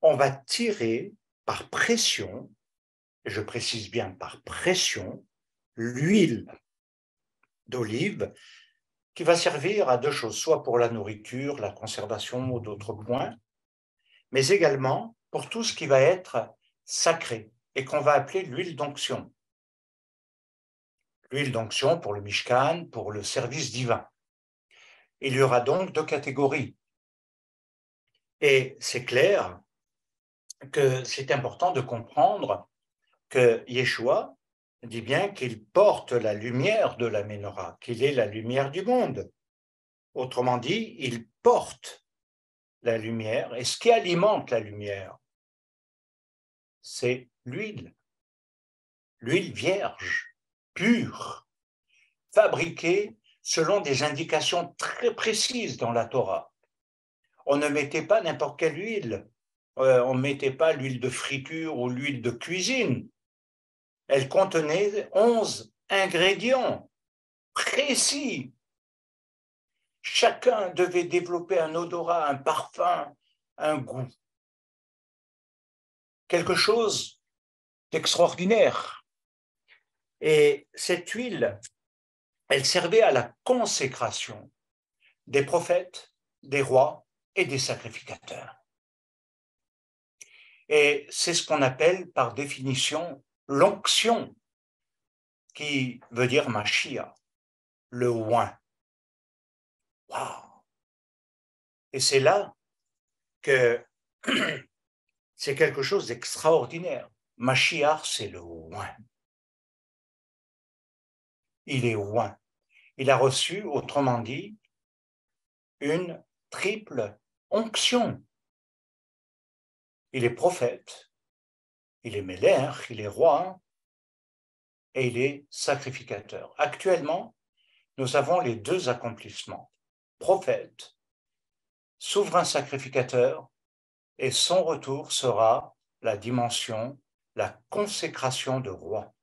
on va tirer par pression, et je précise bien par pression, l'huile d'olive qui va servir à deux choses, soit pour la nourriture, la conservation ou d'autres points, mais également pour tout ce qui va être sacré et qu'on va appeler l'huile d'onction. L'huile d'onction pour le Mishkan, pour le service divin. Il y aura donc deux catégories. Et c'est clair que c'est important de comprendre que Yeshua dit bien qu'il porte la lumière de la Ménorah, qu'il est la lumière du monde. Autrement dit, il porte la lumière, et ce qui alimente la lumière, c'est l'huile vierge, pure, fabriquée selon des indications très précises dans la Torah. On ne mettait pas n'importe quelle huile, on ne mettait pas l'huile de friture ou l'huile de cuisine. Elle contenait 11 ingrédients précis. Chacun devait développer un odorat, un parfum, un goût. Quelque chose d'extraordinaire. Et cette huile, elle servait à la consécration des prophètes, des rois et des sacrificateurs. Et c'est ce qu'on appelle par définition l'onction, qui veut dire Mashiach, le oint. Waouh! Et c'est là que c'est quelque chose d'extraordinaire. Mashiach, c'est le oint. Il est oint. Il a reçu, autrement dit, une triple onction. Il est prophète, il est mélech, il est roi et il est sacrificateur. Actuellement, nous avons les deux accomplissements, prophète, souverain sacrificateur, et son retour sera la dimension, la consécration de roi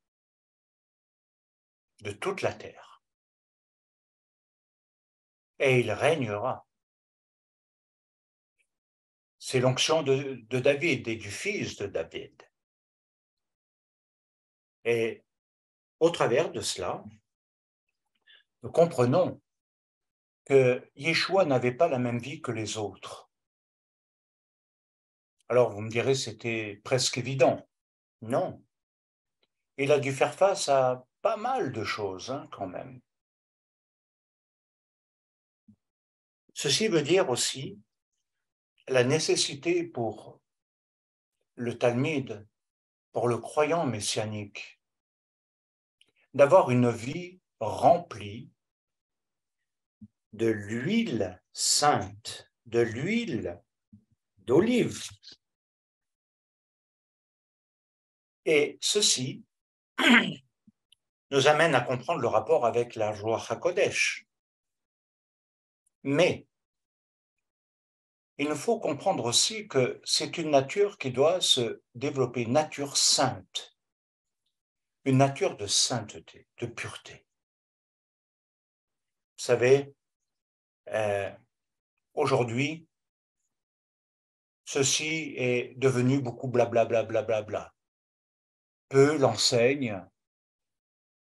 de toute la terre. Et il régnera. C'est l'onction de David et du fils de David. Et au travers de cela, nous comprenons que Yeshua n'avait pas la même vie que les autres. Alors vous me direz, c'était presque évident. Non. Il a dû faire face à pas mal de choses, quand même. Ceci veut dire aussi la nécessité pour le Talmud, pour le croyant messianique, d'avoir une vie remplie de l'huile sainte, de l'huile d'olive. Et ceci nous amène à comprendre le rapport avec la Ruach HaKodesh. Mais il nous faut comprendre aussi que c'est une nature qui doit se développer, une nature sainte, une nature de sainteté, de pureté. Vous savez, aujourd'hui, ceci est devenu beaucoup blablabla. Bla, bla, bla, bla. Peu l'enseignent,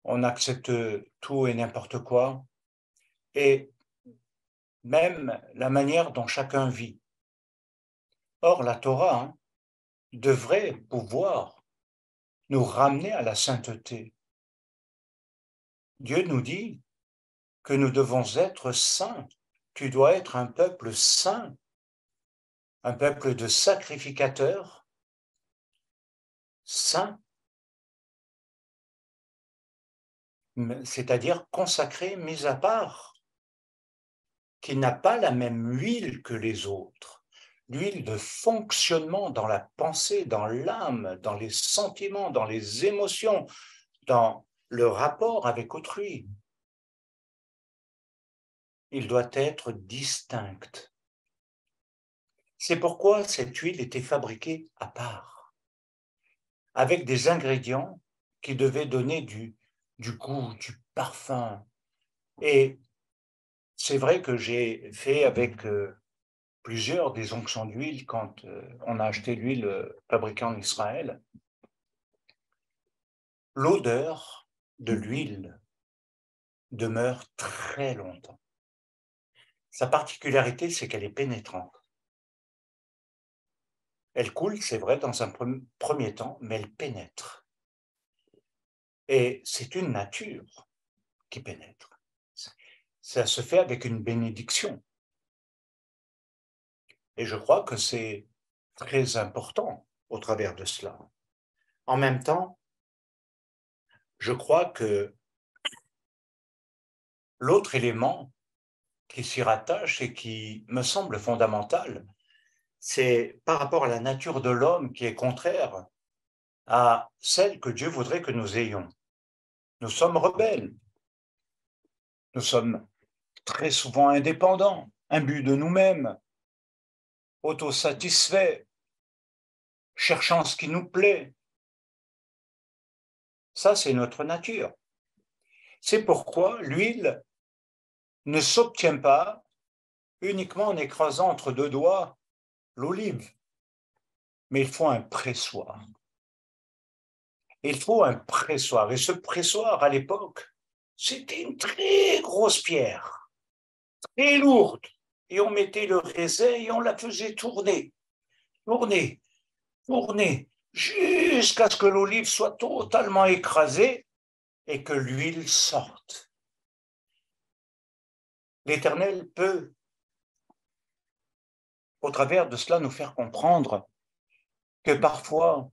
on accepte tout et n'importe quoi, et même la manière dont chacun vit. Or, la Torah devrait pouvoir nous ramener à la sainteté. Dieu nous dit que nous devons être saints. Tu dois être un peuple saint, un peuple de sacrificateurs saints, c'est-à-dire consacré, mis à part, qui n'a pas la même huile que les autres, l'huile de fonctionnement dans la pensée, dans l'âme, dans les sentiments, dans les émotions, dans le rapport avec autrui. Il doit être distinct. C'est pourquoi cette huile était fabriquée à part, avec des ingrédients qui devaient donner du goût, du parfum. Et c'est vrai que j'ai fait avec plusieurs des onctions d'huile quand on a acheté l'huile fabriquée en Israël. L'odeur de l'huile demeure très longtemps. Sa particularité, c'est qu'elle est pénétrante. Elle coule, c'est vrai, dans un premier temps, mais elle pénètre. Et c'est une nature qui pénètre. Ça se fait avec une bénédiction. Et je crois que c'est très important au travers de cela. En même temps, je crois que l'autre élément qui s'y rattache et qui me semble fondamental, c'est par rapport à la nature de l'homme qui est contraire à celle que Dieu voudrait que nous ayons. Nous sommes rebelles. Nous sommes très souvent indépendants, imbus de nous-mêmes, autosatisfaits, cherchant ce qui nous plaît. Ça, c'est notre nature. C'est pourquoi l'huile ne s'obtient pas uniquement en écrasant entre deux doigts l'olive, mais il faut un pressoir. Il faut un pressoir. Et ce pressoir, à l'époque, c'était une très grosse pierre, très lourde. Et on mettait le raisin et on la faisait tourner, tourner, tourner, jusqu'à ce que l'olive soit totalement écrasée et que l'huile sorte. L'Éternel peut, au travers de cela, nous faire comprendre que parfois,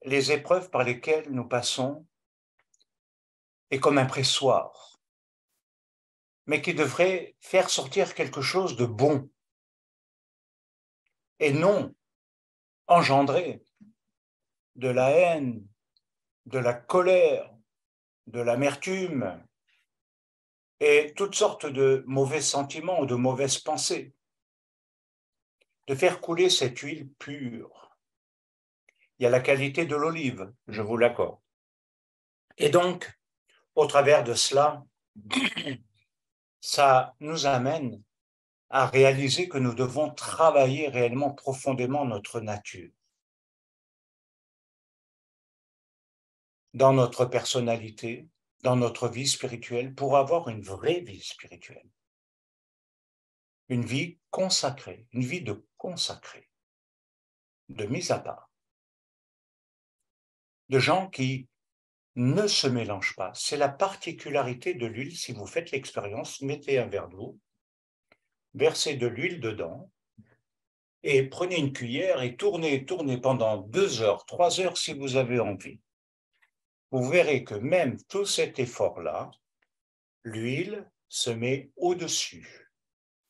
les épreuves par lesquelles nous passons est comme un pressoir, mais qui devrait faire sortir quelque chose de bon et non engendrer de la haine, de la colère, de l'amertume, et toutes sortes de mauvais sentiments ou de mauvaises pensées, de faire couler cette huile pure. Il y a la qualité de l'olive, je vous l'accorde. Et donc, au travers de cela, ça nous amène à réaliser que nous devons travailler réellement profondément notre nature, dans notre personnalité, dans notre vie spirituelle, pour avoir une vraie vie spirituelle, une vie consacrée, une vie de consacré, de mise à part, de gens qui ne se mélangent pas. C'est la particularité de l'huile. Si vous faites l'expérience, mettez un verre d'eau, versez de l'huile dedans, et prenez une cuillère et tournez pendant 2 heures, 3 heures si vous avez envie. Vous verrez que même tout cet effort-là, l'huile se met au-dessus.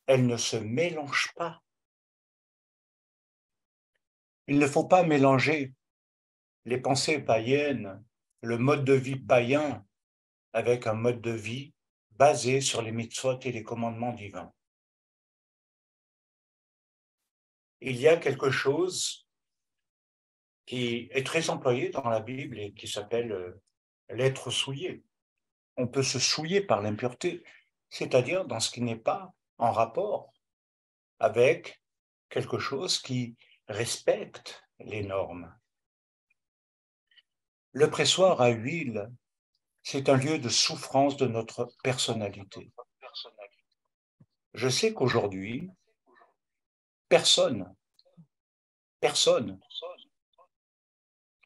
Elle ne se mélange pas. Il ne faut pas mélanger les pensées païennes, le mode de vie païen, avec un mode de vie basé sur les mitzvot et les commandements divins. Il y a quelque chose qui est très employé dans la Bible et qui s'appelle l'être souillé. On peut se souiller par l'impureté, c'est-à-dire dans ce qui n'est pas en rapport avec quelque chose qui respecte les normes. Le pressoir à huile, c'est un lieu de souffrance de notre personnalité. Je sais qu'aujourd'hui, personne,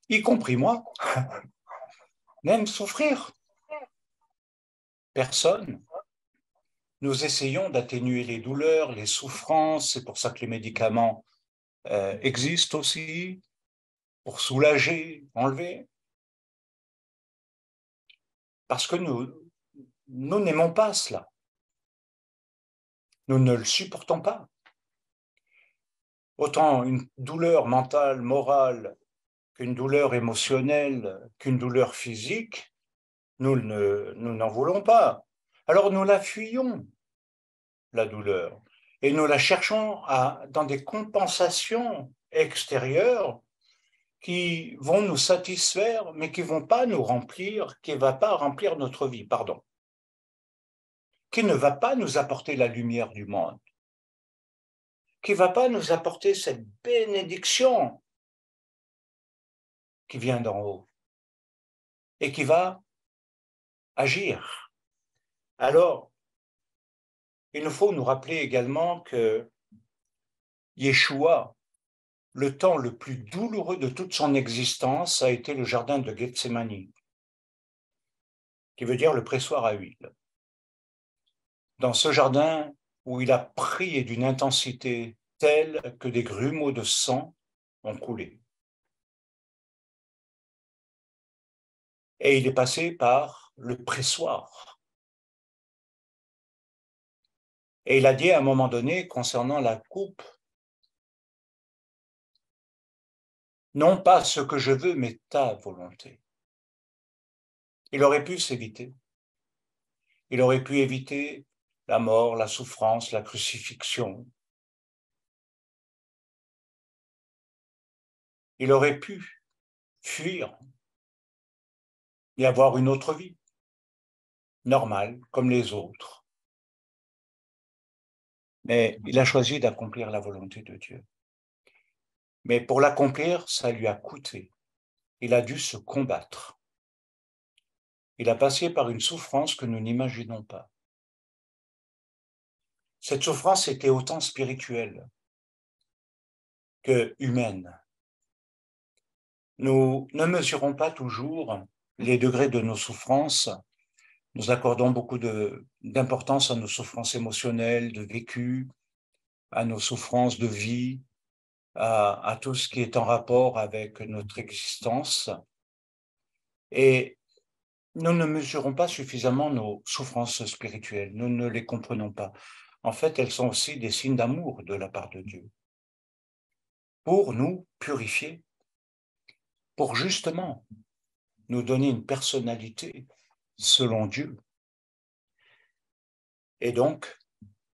y compris moi, n'aime souffrir. Personne. Nous essayons d'atténuer les douleurs, les souffrances, c'est pour ça que les médicaments existent aussi, pour soulager, enlever. Parce que nous n'aimons pas cela. Nous ne le supportons pas. Autant une douleur mentale, morale, qu'une douleur émotionnelle, qu'une douleur physique, nous n'en voulons pas. Alors nous la fuyons, la douleur, et nous la cherchons dans des compensations extérieures qui vont nous satisfaire, mais qui ne vont pas nous remplir, qui ne va pas remplir notre vie, pardon, qui ne va pas nous apporter la lumière du monde, qui ne va pas nous apporter cette bénédiction qui vient d'en haut et qui va agir. Alors, il nous faut nous rappeler également que Yeshua, le temps le plus douloureux de toute son existence, a été le jardin de Gethsémani, qui veut dire le pressoir à huile. Dans ce jardin où il a prié d'une intensité telle que des grumeaux de sang ont coulé. Et il est passé par le pressoir. Et il a dit à un moment donné, concernant la coupe, non pas ce que je veux, mais ta volonté. Il aurait pu s'éviter. Il aurait pu éviter la mort, la souffrance, la crucifixion. Il aurait pu fuir et avoir une autre vie, normale, comme les autres. Mais il a choisi d'accomplir la volonté de Dieu. Mais pour l'accomplir, ça lui a coûté. Il a dû se combattre. Il a passé par une souffrance que nous n'imaginons pas. Cette souffrance était autant spirituelle que humaine. Nous ne mesurons pas toujours les degrés de nos souffrances. Nous accordons beaucoup d'importance à nos souffrances émotionnelles, de vécu, à nos souffrances de vie, à tout ce qui est en rapport avec notre existence. Et nous ne mesurons pas suffisamment nos souffrances spirituelles. Nous ne les comprenons pas. En fait, elles sont aussi des signes d'amour de la part de Dieu pour nous purifier, pour justement nous donner une personnalité selon Dieu. Et donc,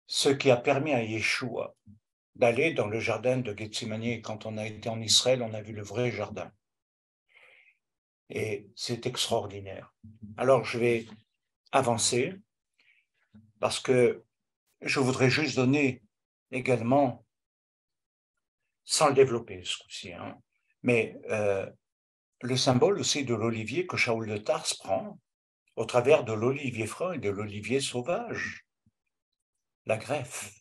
ce qui a permis à Yeshua d'aller dans le jardin de Gethsémani. Et quand on a été en Israël, on a vu le vrai jardin. Et c'est extraordinaire. Alors, je vais avancer parce que je voudrais juste donner également, sans le développer ce coup-ci, hein, mais le symbole aussi de l'olivier que Shaoul de Tarse prend au travers de l'olivier franc et de l'olivier sauvage, la greffe.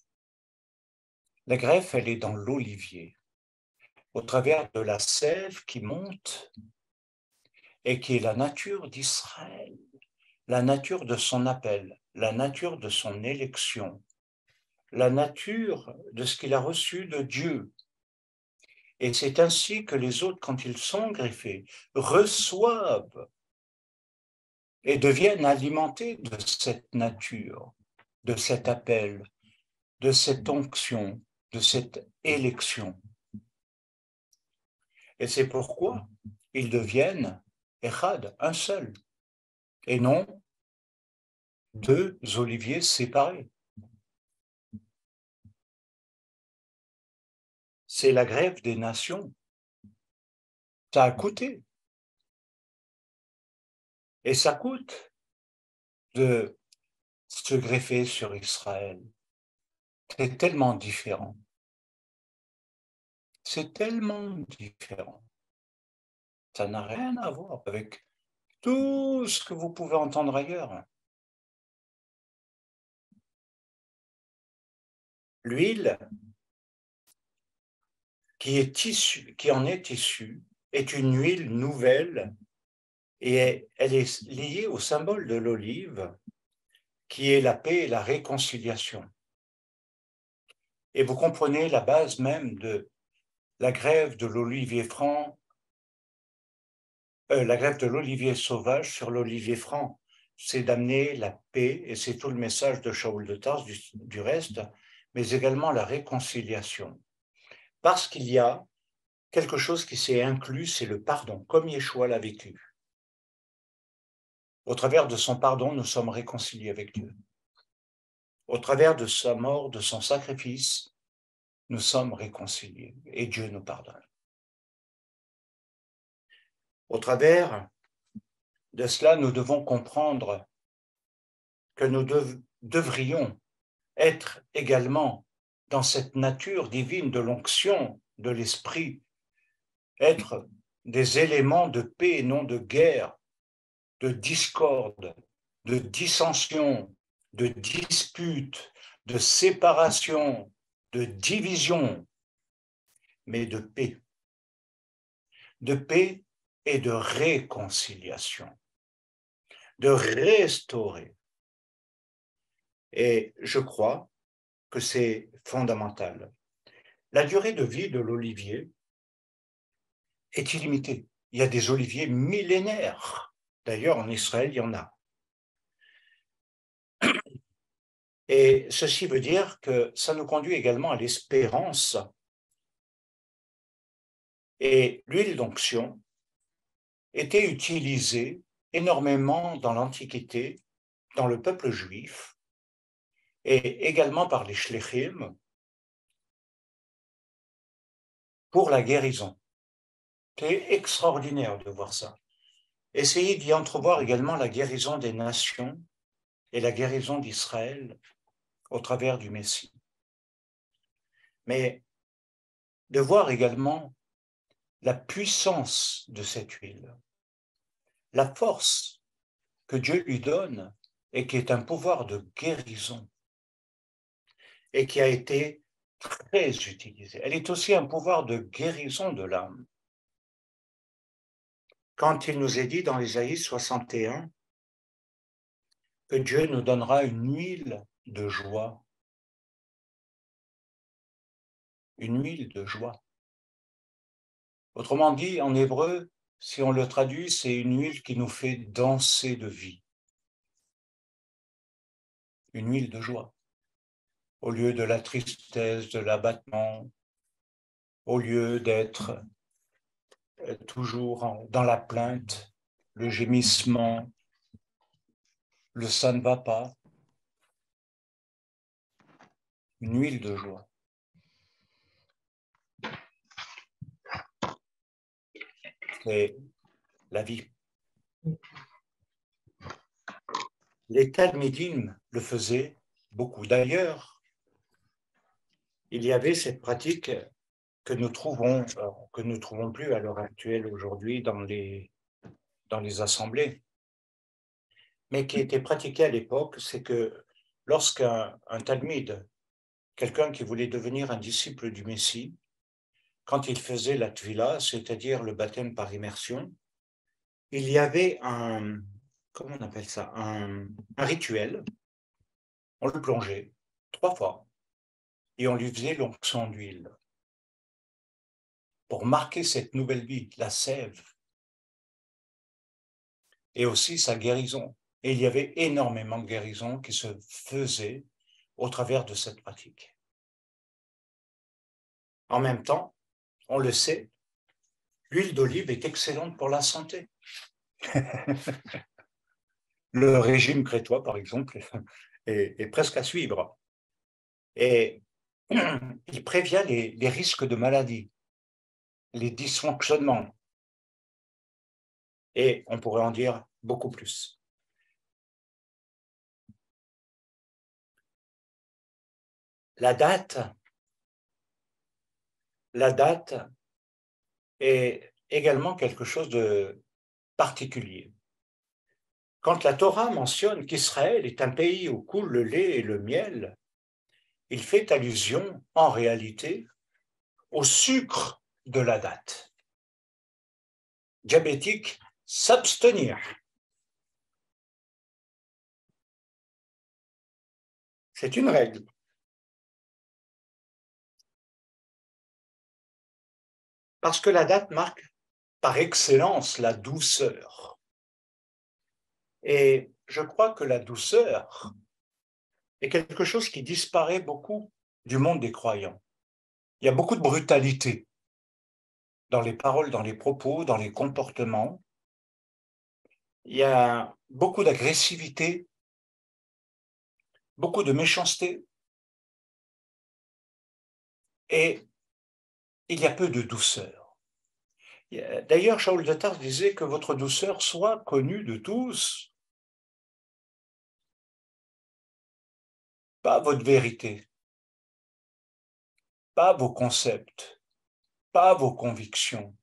La greffe, elle est dans l'olivier, au travers de la sève qui monte et qui est la nature d'Israël, la nature de son appel, la nature de son élection, la nature de ce qu'il a reçu de Dieu. Et c'est ainsi que les autres, quand ils sont greffés, reçoivent et deviennent alimentés de cette nature, de cet appel, de cette onction, de cette élection. Et c'est pourquoi ils deviennent Echad, un seul, et non deux oliviers séparés. C'est la grève des nations. Ça a coûté. Et ça coûte de se greffer sur Israël. C'est tellement différent. C'est tellement différent. Ça n'a rien à voir avec tout ce que vous pouvez entendre ailleurs. L'huile qui en est issue, est une huile nouvelle et elle est liée au symbole de l'olive, qui est la paix et la réconciliation. Et vous comprenez la base même de la grève de l'olivier franc, la grève de l'olivier sauvage sur l'olivier franc. C'est d'amener la paix, et c'est tout le message de Shaoul de Tarse du reste, mais également la réconciliation. Parce qu'il y a quelque chose qui s'est inclus, c'est le pardon, comme Yeshua l'a vécu. Au travers de son pardon, nous sommes réconciliés avec Dieu. Au travers de sa mort, de son sacrifice, nous sommes réconciliés et Dieu nous pardonne. Au travers de cela, nous devons comprendre que nous devrions être également dans cette nature divine de l'onction de l'esprit, être des éléments de paix et non de guerre, de discorde, de dissension, de dispute, de séparation, de division, mais de paix. De paix et de réconciliation, de restaurer. Et je crois que c'est fondamental. La durée de vie de l'olivier est illimitée. Il y a des oliviers millénaires. D'ailleurs, en Israël, il y en a. Et ceci veut dire que ça nous conduit également à l'espérance. Et l'huile d'onction était utilisée énormément dans l'Antiquité, dans le peuple juif, et également par les shléchim pour la guérison. C'est extraordinaire de voir ça. Essayez d'y entrevoir également la guérison des nations et la guérison d'Israël au travers du Messie. Mais de voir également la puissance de cette huile, la force que Dieu lui donne et qui est un pouvoir de guérison et qui a été très utilisée. Elle est aussi un pouvoir de guérison de l'âme. Quand il nous est dit dans Ésaïe 61 que Dieu nous donnera une huile de joie, une huile de joie. Autrement dit, en hébreu, si on le traduit, c'est une huile qui nous fait danser de vie, une huile de joie, au lieu de la tristesse, de l'abattement, au lieu d'être toujours dans la plainte, le gémissement, le ça ne va pas. une huile de joie. C'est la vie. Les Talmidim le faisaient beaucoup. D'ailleurs, il y avait cette pratique que nous trouvons plus à l'heure actuelle aujourd'hui dans les assemblées, mais qui était pratiquée à l'époque, c'est que lorsqu'un talmide, quelqu'un qui voulait devenir un disciple du Messie, quand il faisait la tvila, c'est-à-dire le baptême par immersion, il y avait comment on appelle ça, un rituel. On le plongeait 3 fois et on lui faisait l'onction d'huile pour marquer cette nouvelle vie, la sève, et aussi sa guérison. Et il y avait énormément de guérisons qui se faisaient au travers de cette pratique. En même temps, on le sait, l'huile d'olive est excellente pour la santé. Le régime crétois, par exemple, est presque à suivre. Et il prévient les risques de maladie, les dysfonctionnements. Et on pourrait en dire beaucoup plus. La date est également quelque chose de particulier. Quand la Torah mentionne qu'Israël est un pays où coule le lait et le miel, il fait allusion, en réalité, au sucre de la date. Diabétique, s'abstenir. C'est une règle. Parce que la date marque par excellence la douceur. Et je crois que la douceur est quelque chose qui disparaît beaucoup du monde des croyants. Il y a beaucoup de brutalité dans les paroles, dans les propos, dans les comportements. Il y a beaucoup d'agressivité, beaucoup de méchanceté, et il y a peu de douceur. D'ailleurs, Shaul de Tarse disait que votre douceur soit connue de tous, pas votre vérité, pas vos concepts, pas vos convictions,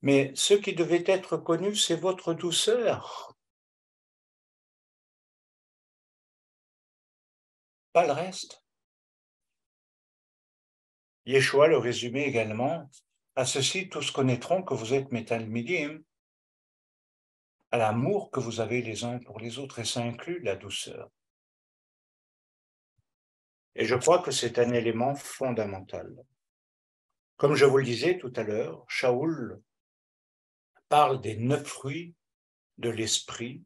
mais ce qui devait être connu, c'est votre douceur, pas le reste. Yeshua le résumait également: à ceci tous connaîtront que vous êtes mes talmidim, à l'amour que vous avez les uns pour les autres, et ça inclut la douceur. Et je crois que c'est un élément fondamental. Comme je vous le disais tout à l'heure, Shaul parle des 9 fruits de l'esprit,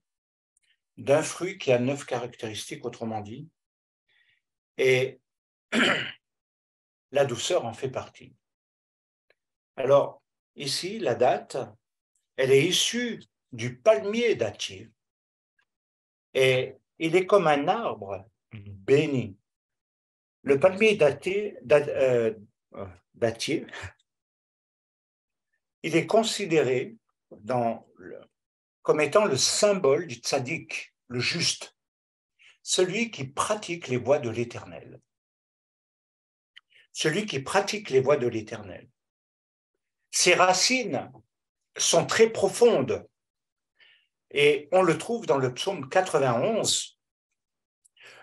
d'un fruit qui a 9 caractéristiques, autrement dit, et la douceur en fait partie. Alors, ici, la date, elle est issue du palmier dattier, et il est comme un arbre béni. Le palmier dattier, il est considéré comme étant le symbole du tzaddik, le juste, celui qui pratique les voies de l'Éternel. Celui qui pratique les voies de l'Éternel. Ses racines sont très profondes et on le trouve dans le psaume 91.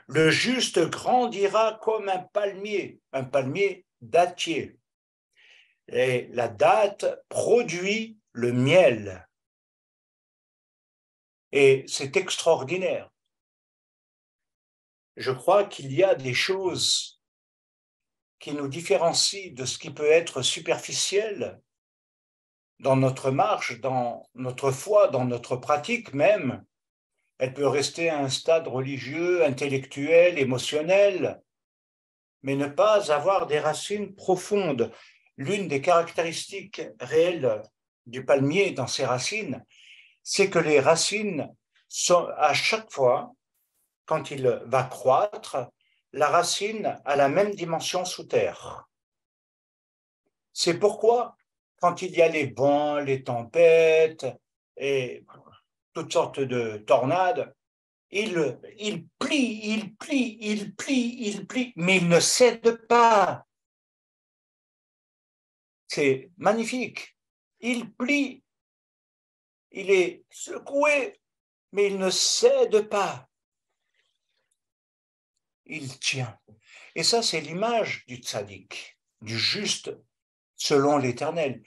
Le juste grandira comme un palmier dattier. Et la date produit le miel. Et c'est extraordinaire. Je crois qu'il y a des choses qui nous différencient de ce qui peut être superficiel dans notre marche, dans notre foi, dans notre pratique même. Elle peut rester à un stade religieux, intellectuel, émotionnel, mais ne pas avoir des racines profondes. L'une des caractéristiques réelles du palmier dans ses racines, c'est que les racines sont, à chaque fois, quand il va croître, la racine a la même dimension sous terre. C'est pourquoi, quand il y a les vents, les tempêtes et toutes sortes de tornades, il plie, il plie, il plie, il plie, mais il ne cède pas. C'est magnifique. Il plie, il est secoué, mais il ne cède pas. Il tient. Et ça, c'est l'image du tzaddik, du juste selon l'Éternel.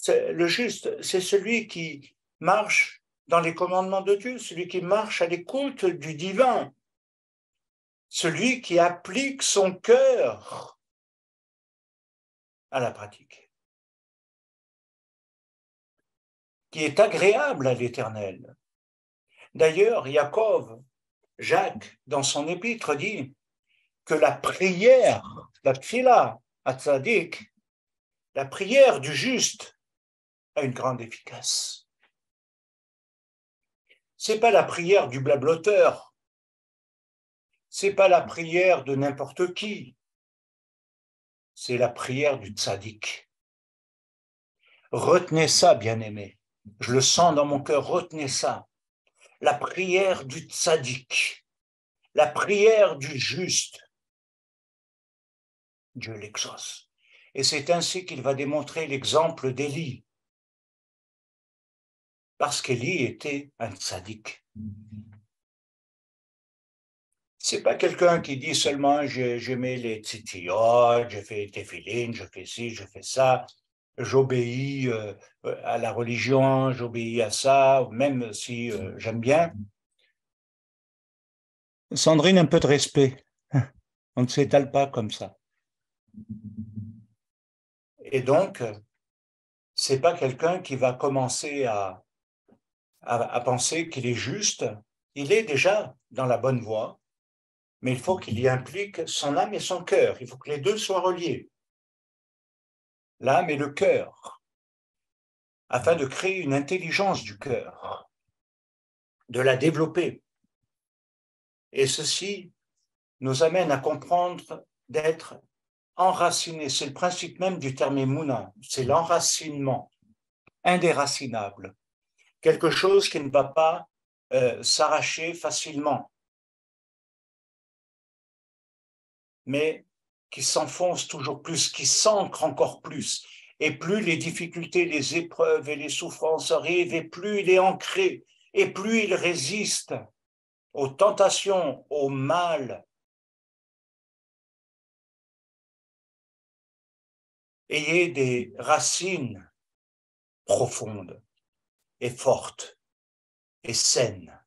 Le juste, c'est celui qui marche dans les commandements de Dieu, celui qui marche à l'écoute du divin, celui qui applique son cœur à la pratique, qui est agréable à l'Éternel. D'ailleurs, Jacques, dans son épître, dit que la prière, la tfila, à tzaddik, la prière du juste a une grande efficace. C'est pas la prière du blabloteur, c'est pas la prière de n'importe qui, c'est la prière du tzaddik. Retenez ça, bien-aimés. Je le sens dans mon cœur, retenez ça. La prière du tzaddik, la prière du juste, Dieu l'exauce. Et c'est ainsi qu'il va démontrer l'exemple d'Élie. Parce qu'Élie était un tzaddik. C'est pas quelqu'un qui dit seulement je mets les tzitziot, je fais tefilin, je fais ci, je fais ça, j'obéis à la religion, j'obéis à ça, même si j'aime bien. Sandrine, un peu de respect. On ne s'étale pas comme ça. Et donc, c'est pas quelqu'un qui va commencer à penser qu'il est juste. Il est déjà dans la bonne voie, mais il faut qu'il y implique son âme et son cœur. Il faut que les deux soient reliés. L'âme et le cœur, afin de créer une intelligence du cœur, de la développer. Et ceci nous amène à comprendre d'être enraciné. C'est le principe même du terme émouna, c'est l'enracinement, indéracinable. Quelque chose qui ne va pas s'arracher facilement, mais qui s'enfonce toujours plus, qui s'ancre encore plus. Et plus les difficultés, les épreuves et les souffrances arrivent, et plus il est ancré, et plus il résiste aux tentations, au mal. Ayez des racines profondes et fortes et saines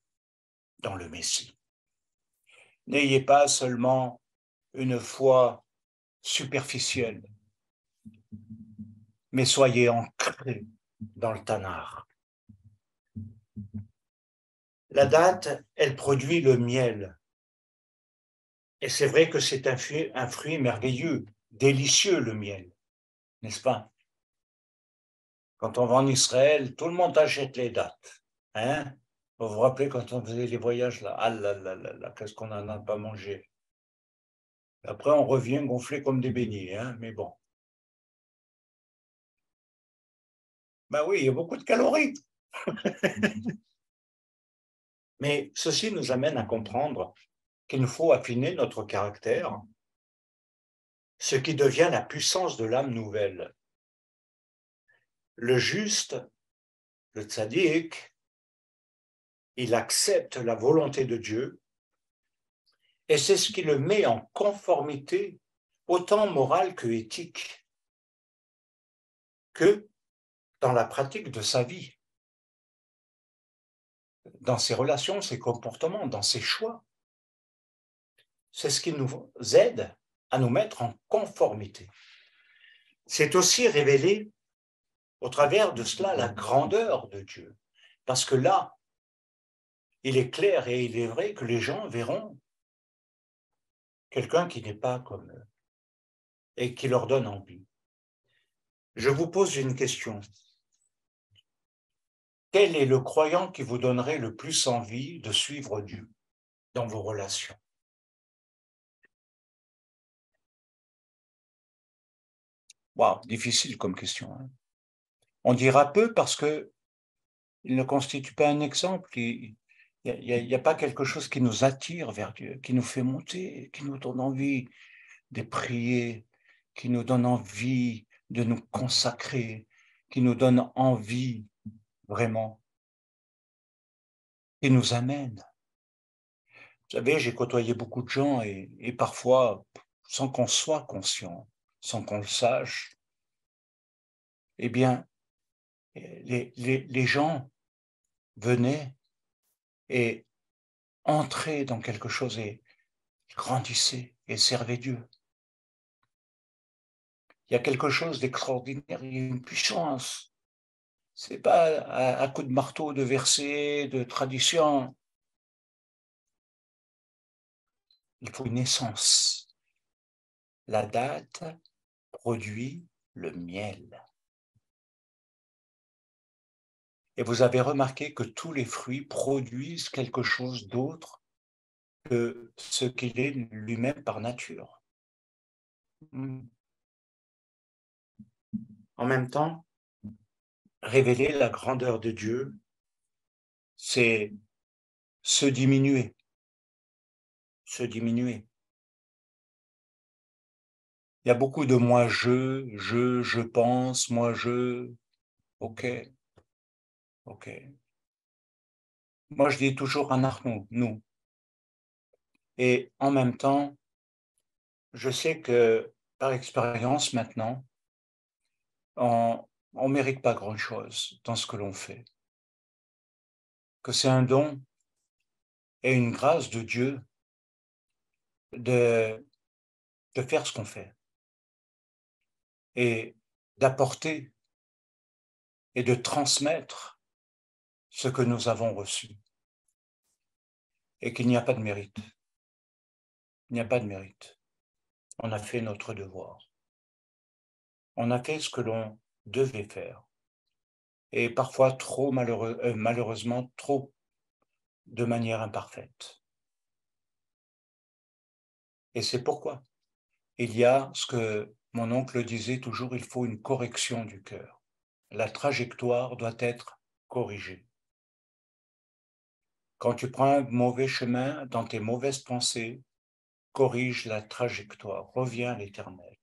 dans le Messie. N'ayez pas seulement une foi superficielle, mais soyez ancrés dans le Tanar. La date, elle produit le miel. Et c'est vrai que c'est un fruit merveilleux, délicieux le miel, n'est-ce pas? Quand on va en Israël, tout le monde achète les dattes. Hein? Vous vous rappelez quand on faisait les voyages là? Ah là là là là, qu'est-ce qu'on n'en a pas mangé? Après, on revient gonflé comme des beignets, hein? Mais bon. Ben oui, il y a beaucoup de calories. Mais ceci nous amène à comprendre qu'il nous faut affiner notre caractère, ce qui devient la puissance de l'âme nouvelle. Le juste, le tzaddik, il accepte la volonté de Dieu et c'est ce qui le met en conformité, autant morale que éthique, que dans la pratique de sa vie, dans ses relations, ses comportements, dans ses choix. C'est ce qui nous aide à nous mettre en conformité. C'est aussi révéler au travers de cela la grandeur de Dieu. Parce que là, il est clair et il est vrai que les gens verront quelqu'un qui n'est pas comme eux et qui leur donne envie. Je vous pose une question. Quel est le croyant qui vous donnerait le plus envie de suivre Dieu dans vos relations? Waouh, difficile comme question. Hein. On dira peu parce que il ne constitue pas un exemple. Il n'y a pas quelque chose qui nous attire vers Dieu, qui nous fait monter, qui nous donne envie de prier, qui nous donne envie de nous consacrer, qui nous donne envie vraiment, qui nous amène. Vous savez, j'ai côtoyé beaucoup de gens et parfois, sans qu'on soit conscient, sans qu'on le sache, eh bien, les gens venaient et entraient dans quelque chose et grandissaient et servaient Dieu. Il y a quelque chose d'extraordinaire, il y a une puissance. C'est pas à coup de marteau, de verset, de tradition. Il faut une essence. La date produit le miel. Et vous avez remarqué que tous les fruits produisent quelque chose d'autre que ce qu'il est lui-même par nature. En même temps, révéler la grandeur de Dieu, c'est se diminuer, se diminuer. Il y a beaucoup de moi, je pense, moi, je. Ok, ok. Moi, je dis toujours un Arnaud, nous. Et en même temps, je sais que par expérience maintenant, on ne mérite pas grand-chose dans ce que l'on fait. Que c'est un don et une grâce de Dieu de, de faire ce qu'on fait et d'apporter et de transmettre ce que nous avons reçu. Et qu'il n'y a pas de mérite. Il n'y a pas de mérite. On a fait notre devoir. On a fait ce que l'on devait faire. Et parfois trop malheureusement, trop de manière imparfaite. Et c'est pourquoi il y a ce que mon oncle disait toujours, il faut une correction du cœur. La trajectoire doit être corrigée. Quand tu prends un mauvais chemin dans tes mauvaises pensées, corrige la trajectoire, reviens à l'Éternel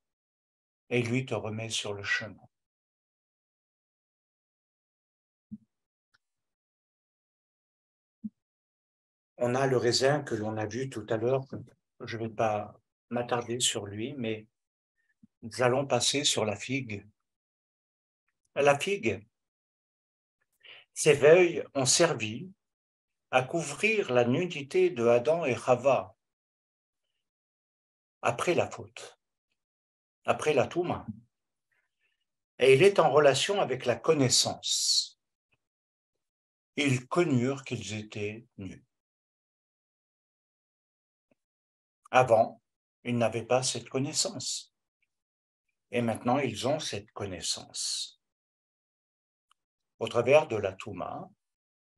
et lui te remet sur le chemin. On a le raisin que l'on a vu tout à l'heure, je ne vais pas m'attarder sur lui, mais nous allons passer sur la figue. La figue, ses feuilles ont servi à couvrir la nudité de Adam et Chava après la faute, après la Touma. Et il est en relation avec la connaissance. Ils connurent qu'ils étaient nus. Avant, ils n'avaient pas cette connaissance. Et maintenant, ils ont cette connaissance. Au travers de la Touma,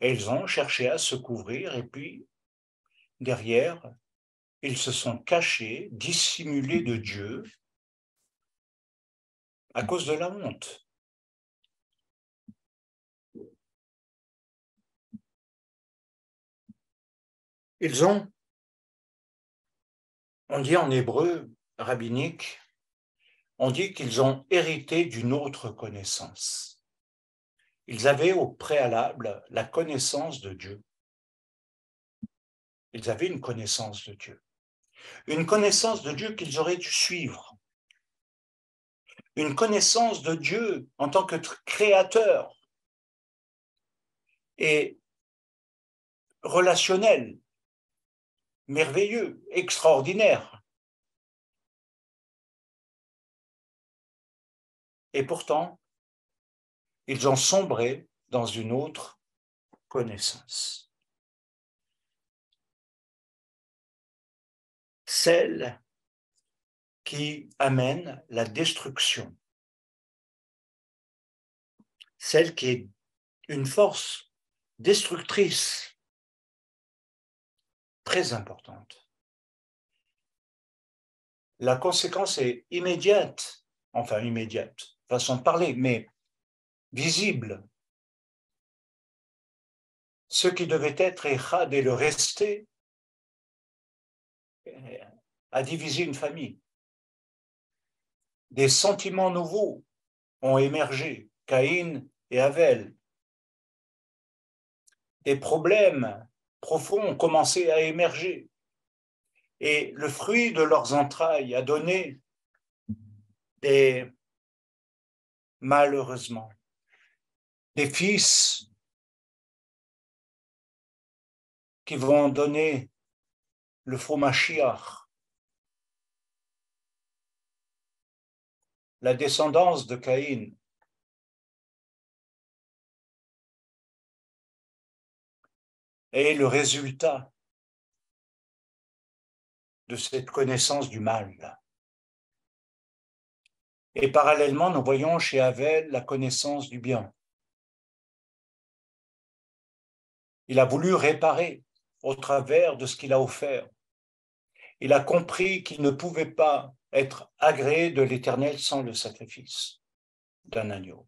et ils ont cherché à se couvrir et puis, derrière, ils se sont cachés, dissimulés de Dieu à cause de la honte. Ils ont, on dit en hébreu rabbinique, on dit qu'ils ont hérité d'une autre connaissance. Ils avaient au préalable la connaissance de Dieu. Ils avaient une connaissance de Dieu. Une connaissance de Dieu qu'ils auraient dû suivre. Une connaissance de Dieu en tant que créateur et relationnel, merveilleux, extraordinaire. Et pourtant, ils ont sombré dans une autre connaissance. Celle qui amène la destruction. Celle qui est une force destructrice très importante. La conséquence est immédiate enfin immédiate, façon de parler, mais visible. Ce qui devait être Echad et le rester a divisé une famille. Des sentiments nouveaux ont émergé, Caïn et Abel. Des problèmes profonds ont commencé à émerger. Et le fruit de leurs entrailles a donné malheureusement, des fils qui vont donner le faux Mashiach, la descendance de Caïn. Et le résultat de cette connaissance du mal. Et parallèlement, nous voyons chez Abel la connaissance du bien. Il a voulu réparer au travers de ce qu'il a offert. Il a compris qu'il ne pouvait pas être agréé de l'Éternel sans le sacrifice d'un agneau.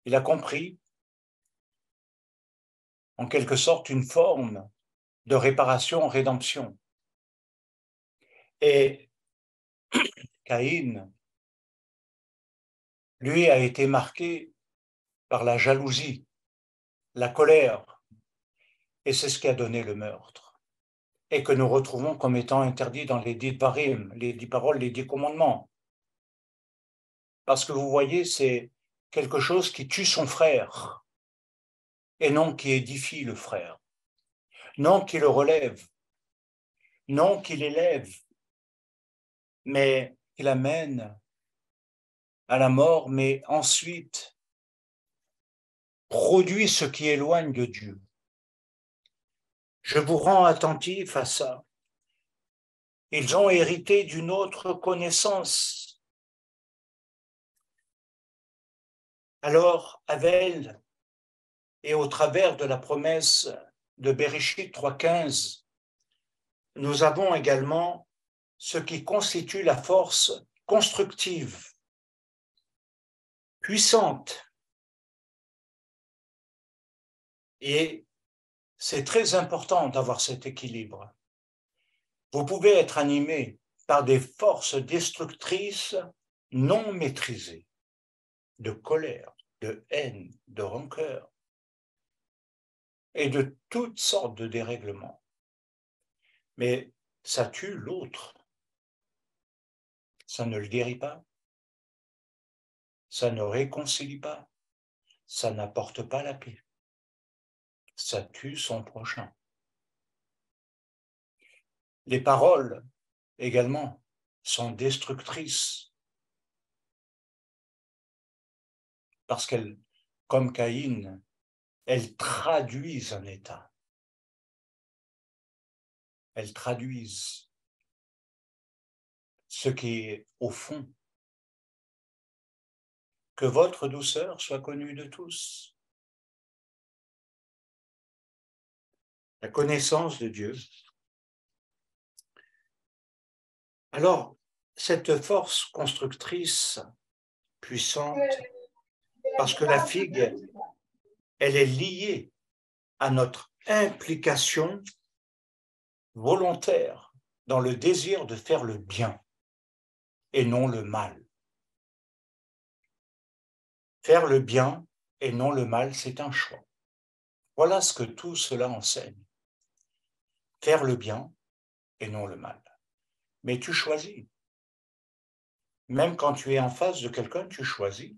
Il a compris, en quelque sorte, une forme de réparation-rédemption. Et Caïn, lui, a été marqué par la jalousie, la colère, et c'est ce qui a donné le meurtre, et que nous retrouvons comme étant interdit dans les 10 Dvarim, les 10 paroles, les 10 commandements. Parce que vous voyez, c'est quelque chose qui tue son frère, et non qui édifie le frère, non qui le relève, non qui l'élève, mais qui l'amène à la mort, mais ensuite produit ce qui éloigne de Dieu. Je vous rends attentif à ça. Ils ont hérité d'une autre connaissance. Alors, Abel, et au travers de la promesse de Bereshit 3.15, nous avons également ce qui constitue la force constructive, puissante. Et c'est très important d'avoir cet équilibre. Vous pouvez être animé par des forces destructrices non maîtrisées, de colère, de haine, de rancœur et de toutes sortes de dérèglements. Mais ça tue l'autre. Ça ne le guérit pas. Ça ne réconcilie pas. Ça n'apporte pas la paix. Ça tue son prochain. Les paroles, également, sont destructrices parce qu'elles, comme Caïn, elles traduisent un état. Elles traduisent ce qui est au fond. Que votre douceur soit connue de tous. La connaissance de Dieu. Alors, cette force constructrice puissante, parce que la figue, elle est liée à notre implication volontaire dans le désir de faire le bien et non le mal. Faire le bien et non le mal, c'est un choix. Voilà ce que tout cela enseigne. Faire le bien et non le mal. Mais tu choisis. Même quand tu es en face de quelqu'un, tu choisis.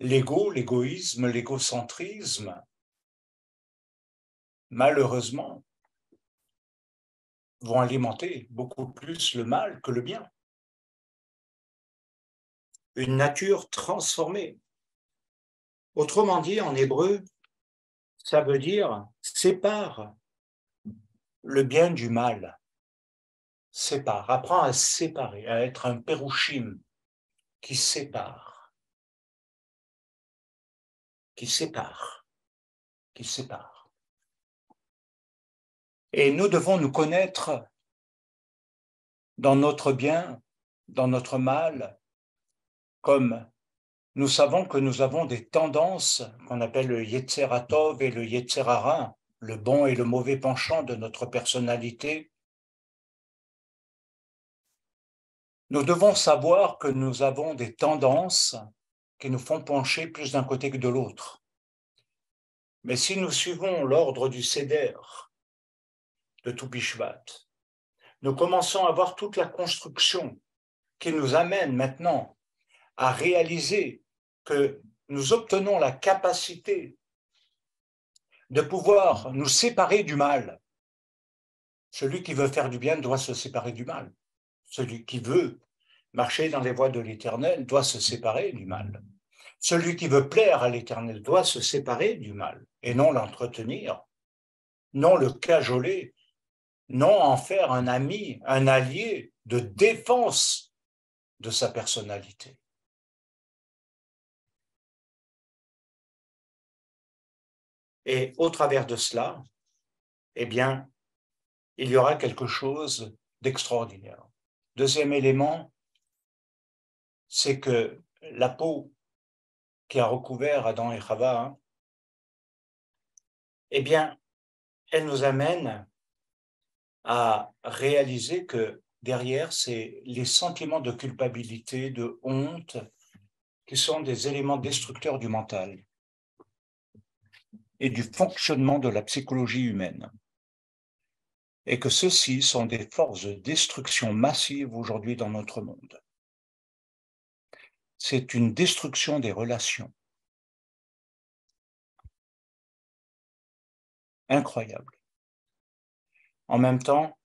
L'ego, l'égoïsme, l'égocentrisme, malheureusement, vont alimenter beaucoup plus le mal que le bien. Une nature transformée. Autrement dit, en hébreu, ça veut dire sépare le bien du mal. Sépare, apprends à séparer, à être un perushim qui sépare, qui sépare, qui sépare. Et nous devons nous connaître dans notre bien, dans notre mal, comme nous savons que nous avons des tendances qu'on appelle le Yetzer Hatov et le Yetzer Hara, le bon et le mauvais penchant de notre personnalité. Nous devons savoir que nous avons des tendances qui nous font pencher plus d'un côté que de l'autre. Mais si nous suivons l'ordre du Seder de Tou Bishvat, nous commençons à voir toute la construction qui nous amène maintenant à réaliser que nous obtenons la capacité de pouvoir nous séparer du mal. Celui qui veut faire du bien doit se séparer du mal. Celui qui veut marcher dans les voies de l'Éternel doit se séparer du mal. Celui qui veut plaire à l'Éternel doit se séparer du mal et non l'entretenir, non le cajoler, non en faire un ami, un allié de défense de sa personnalité. Et au travers de cela, eh bien, il y aura quelque chose d'extraordinaire. Deuxième élément, c'est que la peau qui a recouvert Adam et Chava, eh bien, elle nous amène à réaliser que derrière, c'est les sentiments de culpabilité, de honte, qui sont des éléments destructeurs du mental et du fonctionnement de la psychologie humaine. Et que ceux-ci sont des forces de destruction massive aujourd'hui dans notre monde. C'est une destruction des relations. Incroyable. En même temps,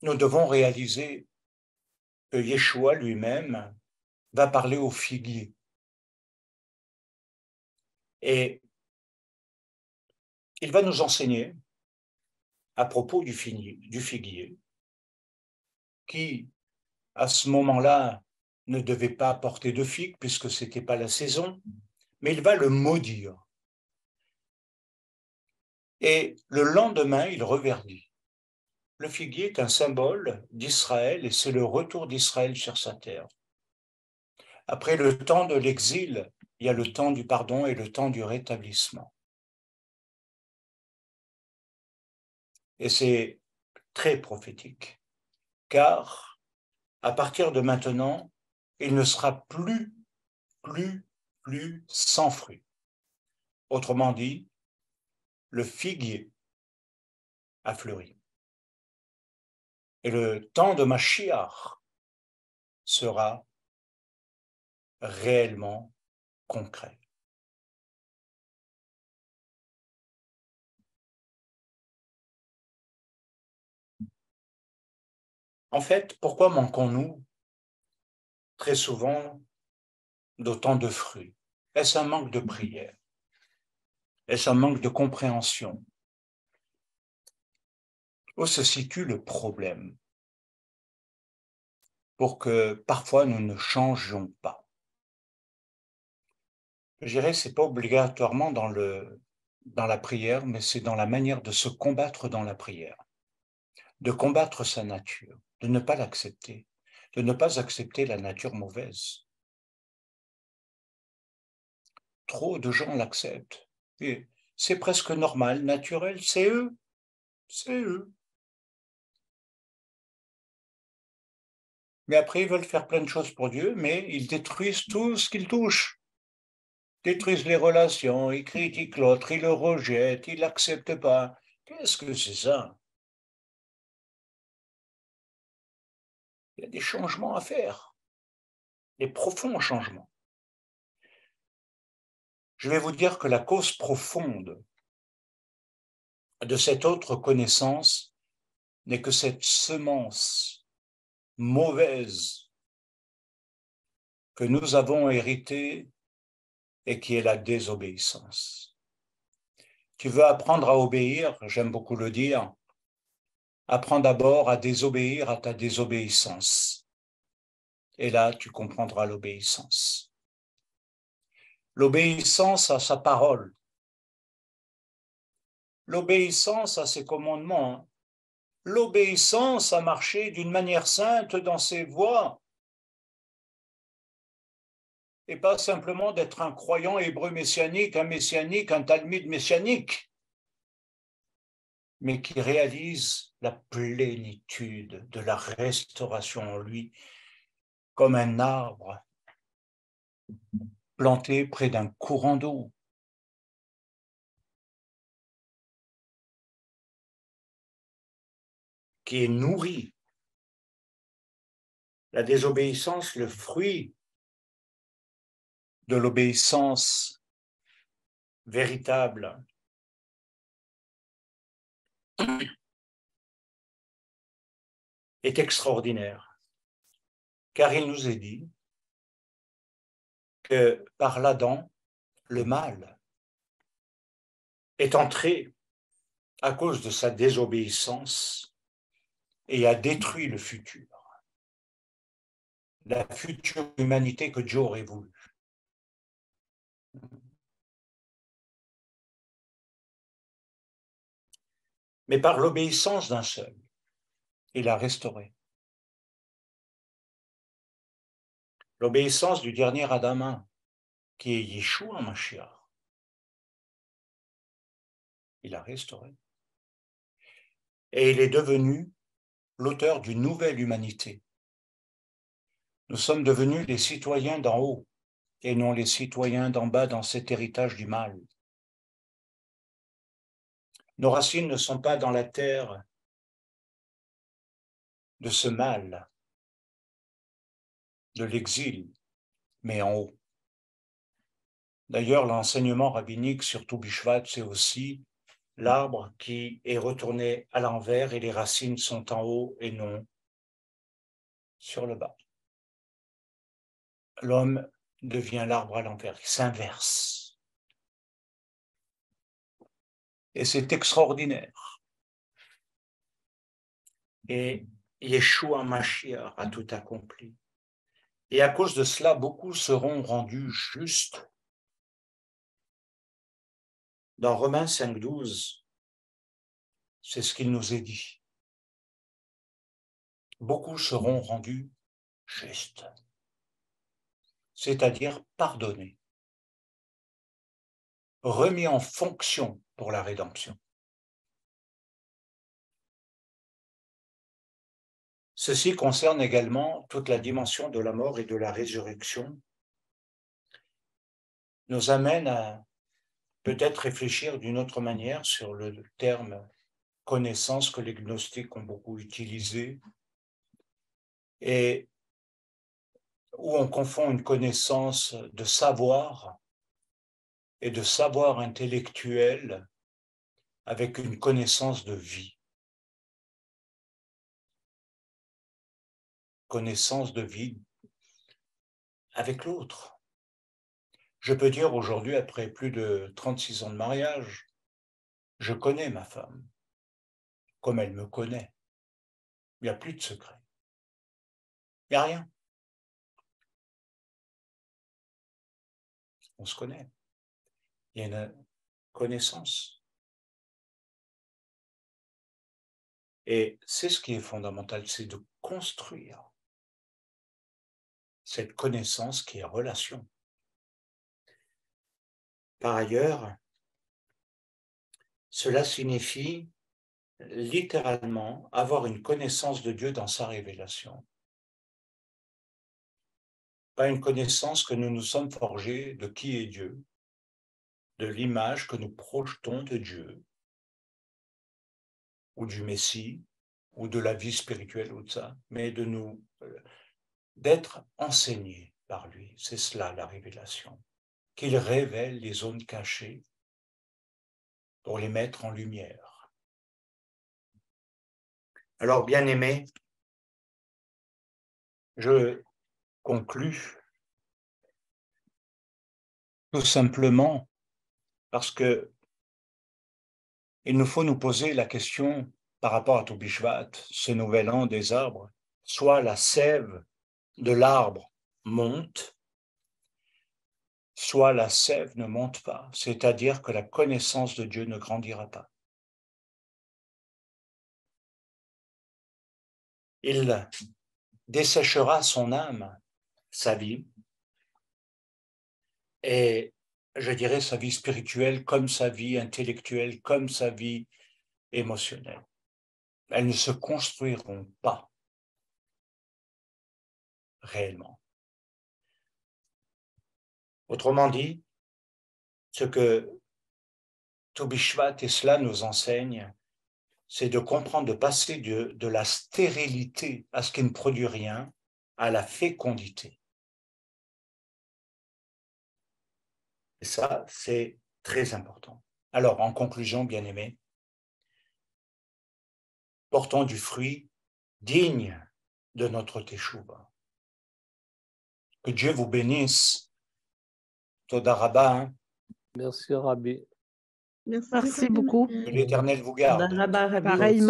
nous devons réaliser que Yeshua lui-même va parler au figuier. Et il va nous enseigner à propos du figuier, qui, à ce moment-là, ne devait pas porter de figues puisque ce n'était pas la saison, mais il va le maudire. Et le lendemain, il reverdit. Le figuier est un symbole d'Israël et c'est le retour d'Israël sur sa terre. Après le temps de l'exil, il y a le temps du pardon et le temps du rétablissement. Et c'est très prophétique, car à partir de maintenant, il ne sera plus sans fruit. Autrement dit, le figuier a fleuri. Et le temps de Mashiach sera réellement concret. En fait, pourquoi manquons-nous très souvent d'autant de fruits? Est-ce un manque de prière? Est-ce un manque de compréhension? Où se situe le problème pour que parfois nous ne changions pas? Je dirais que ce n'est pas obligatoirement dans la prière, mais c'est dans la manière de se combattre dans la prière, de combattre sa nature, de ne pas l'accepter, de ne pas accepter la nature mauvaise. Trop de gens l'acceptent. Et c'est presque normal, naturel, c'est eux, c'est eux. Mais après, ils veulent faire plein de choses pour Dieu, mais ils détruisent tout ce qu'ils touchent. Détruisent les relations, ils critiquent l'autre, ils le rejettent, ils ne l'acceptent pas. Qu'est-ce que c'est ça? Il y a des changements à faire, des profonds changements. Je vais vous dire que la cause profonde de cette autre connaissance n'est que cette semence mauvaise que nous avons héritée et qui est la désobéissance. Tu veux apprendre à obéir, j'aime beaucoup le dire, apprends d'abord à désobéir à ta désobéissance. Et là, tu comprendras l'obéissance. L'obéissance à sa parole, l'obéissance à ses commandements, hein. L'obéissance à marcher d'une manière sainte dans ses voies, et pas simplement d'être un croyant hébreu messianique, un talmide messianique, mais qui réalise la plénitude de la restauration en lui, comme un arbre planté près d'un courant d'eau. Qui est nourri. La désobéissance, le fruit de l'obéissance véritable, est extraordinaire, car il nous est dit que par l'Adam, le mal est entré à cause de sa désobéissance et a détruit le futur, la future humanité que Dieu aurait voulu. Mais par l'obéissance d'un seul, il a restauré. L'obéissance du dernier Adam, qui est Yeshua Mashiach, il a restauré. Et il est devenu l'auteur d'une nouvelle humanité. Nous sommes devenus les citoyens d'en haut et non les citoyens d'en bas dans cet héritage du mal. Nos racines ne sont pas dans la terre de ce mal, de l'exil, mais en haut. D'ailleurs, l'enseignement rabbinique sur Tou Bishvat, c'est aussi l'arbre qui est retourné à l'envers et les racines sont en haut et non sur le bas. L'homme devient l'arbre à l'envers, il s'inverse. Et c'est extraordinaire. Et Yeshua Mashiach a tout accompli. Et à cause de cela, beaucoup seront rendus justes. Dans Romains 5,12, c'est ce qu'il nous est dit. Beaucoup seront rendus justes, c'est-à-dire pardonnés, remis en fonction pour la rédemption. Ceci concerne également toute la dimension de la mort et de la résurrection, nous amène à peut-être réfléchir d'une autre manière sur le terme connaissance que les gnostiques ont beaucoup utilisé et où on confond une connaissance de savoir et de savoir intellectuel avec une connaissance de vie. Connaissance de vie avec l'autre. Je peux dire aujourd'hui, après plus de 36 ans de mariage, je connais ma femme, comme elle me connaît. Il n'y a plus de secret. Il n'y a rien. On se connaît. Il y a une connaissance. Et c'est ce qui est fondamental, c'est de construire cette connaissance qui est relation. Par ailleurs, cela signifie littéralement avoir une connaissance de Dieu dans sa révélation. Pas une connaissance que nous nous sommes forgés de qui est Dieu, de l'image que nous projetons de Dieu, ou du Messie, ou de la vie spirituelle, ou de ça, mais de nous, d'être enseignés par lui. C'est cela la révélation. Qu'il révèle les zones cachées pour les mettre en lumière. Alors, bien-aimés, je conclus tout simplement parce que il nous faut nous poser la question par rapport à Tou Bishvat, ce nouvel an des arbres, soit la sève de l'arbre monte, soit la sève ne monte pas, c'est-à-dire que la connaissance de Dieu ne grandira pas. il desséchera son âme, sa vie, et je dirais sa vie spirituelle comme sa vie intellectuelle, comme sa vie émotionnelle. Elles ne se construiront pas réellement. Autrement dit, ce que Tobishvat et cela nous enseigne, c'est de comprendre, de passer de la stérilité à ce qui ne produit rien, à la fécondité. Et ça, c'est très important. Alors, en conclusion, bien-aimés, portons du fruit digne de notre teshuva. Que Dieu vous bénisse. Toda Rabba. Merci, Rabbi. Merci beaucoup. Que l'Éternel vous garde. Pareillement.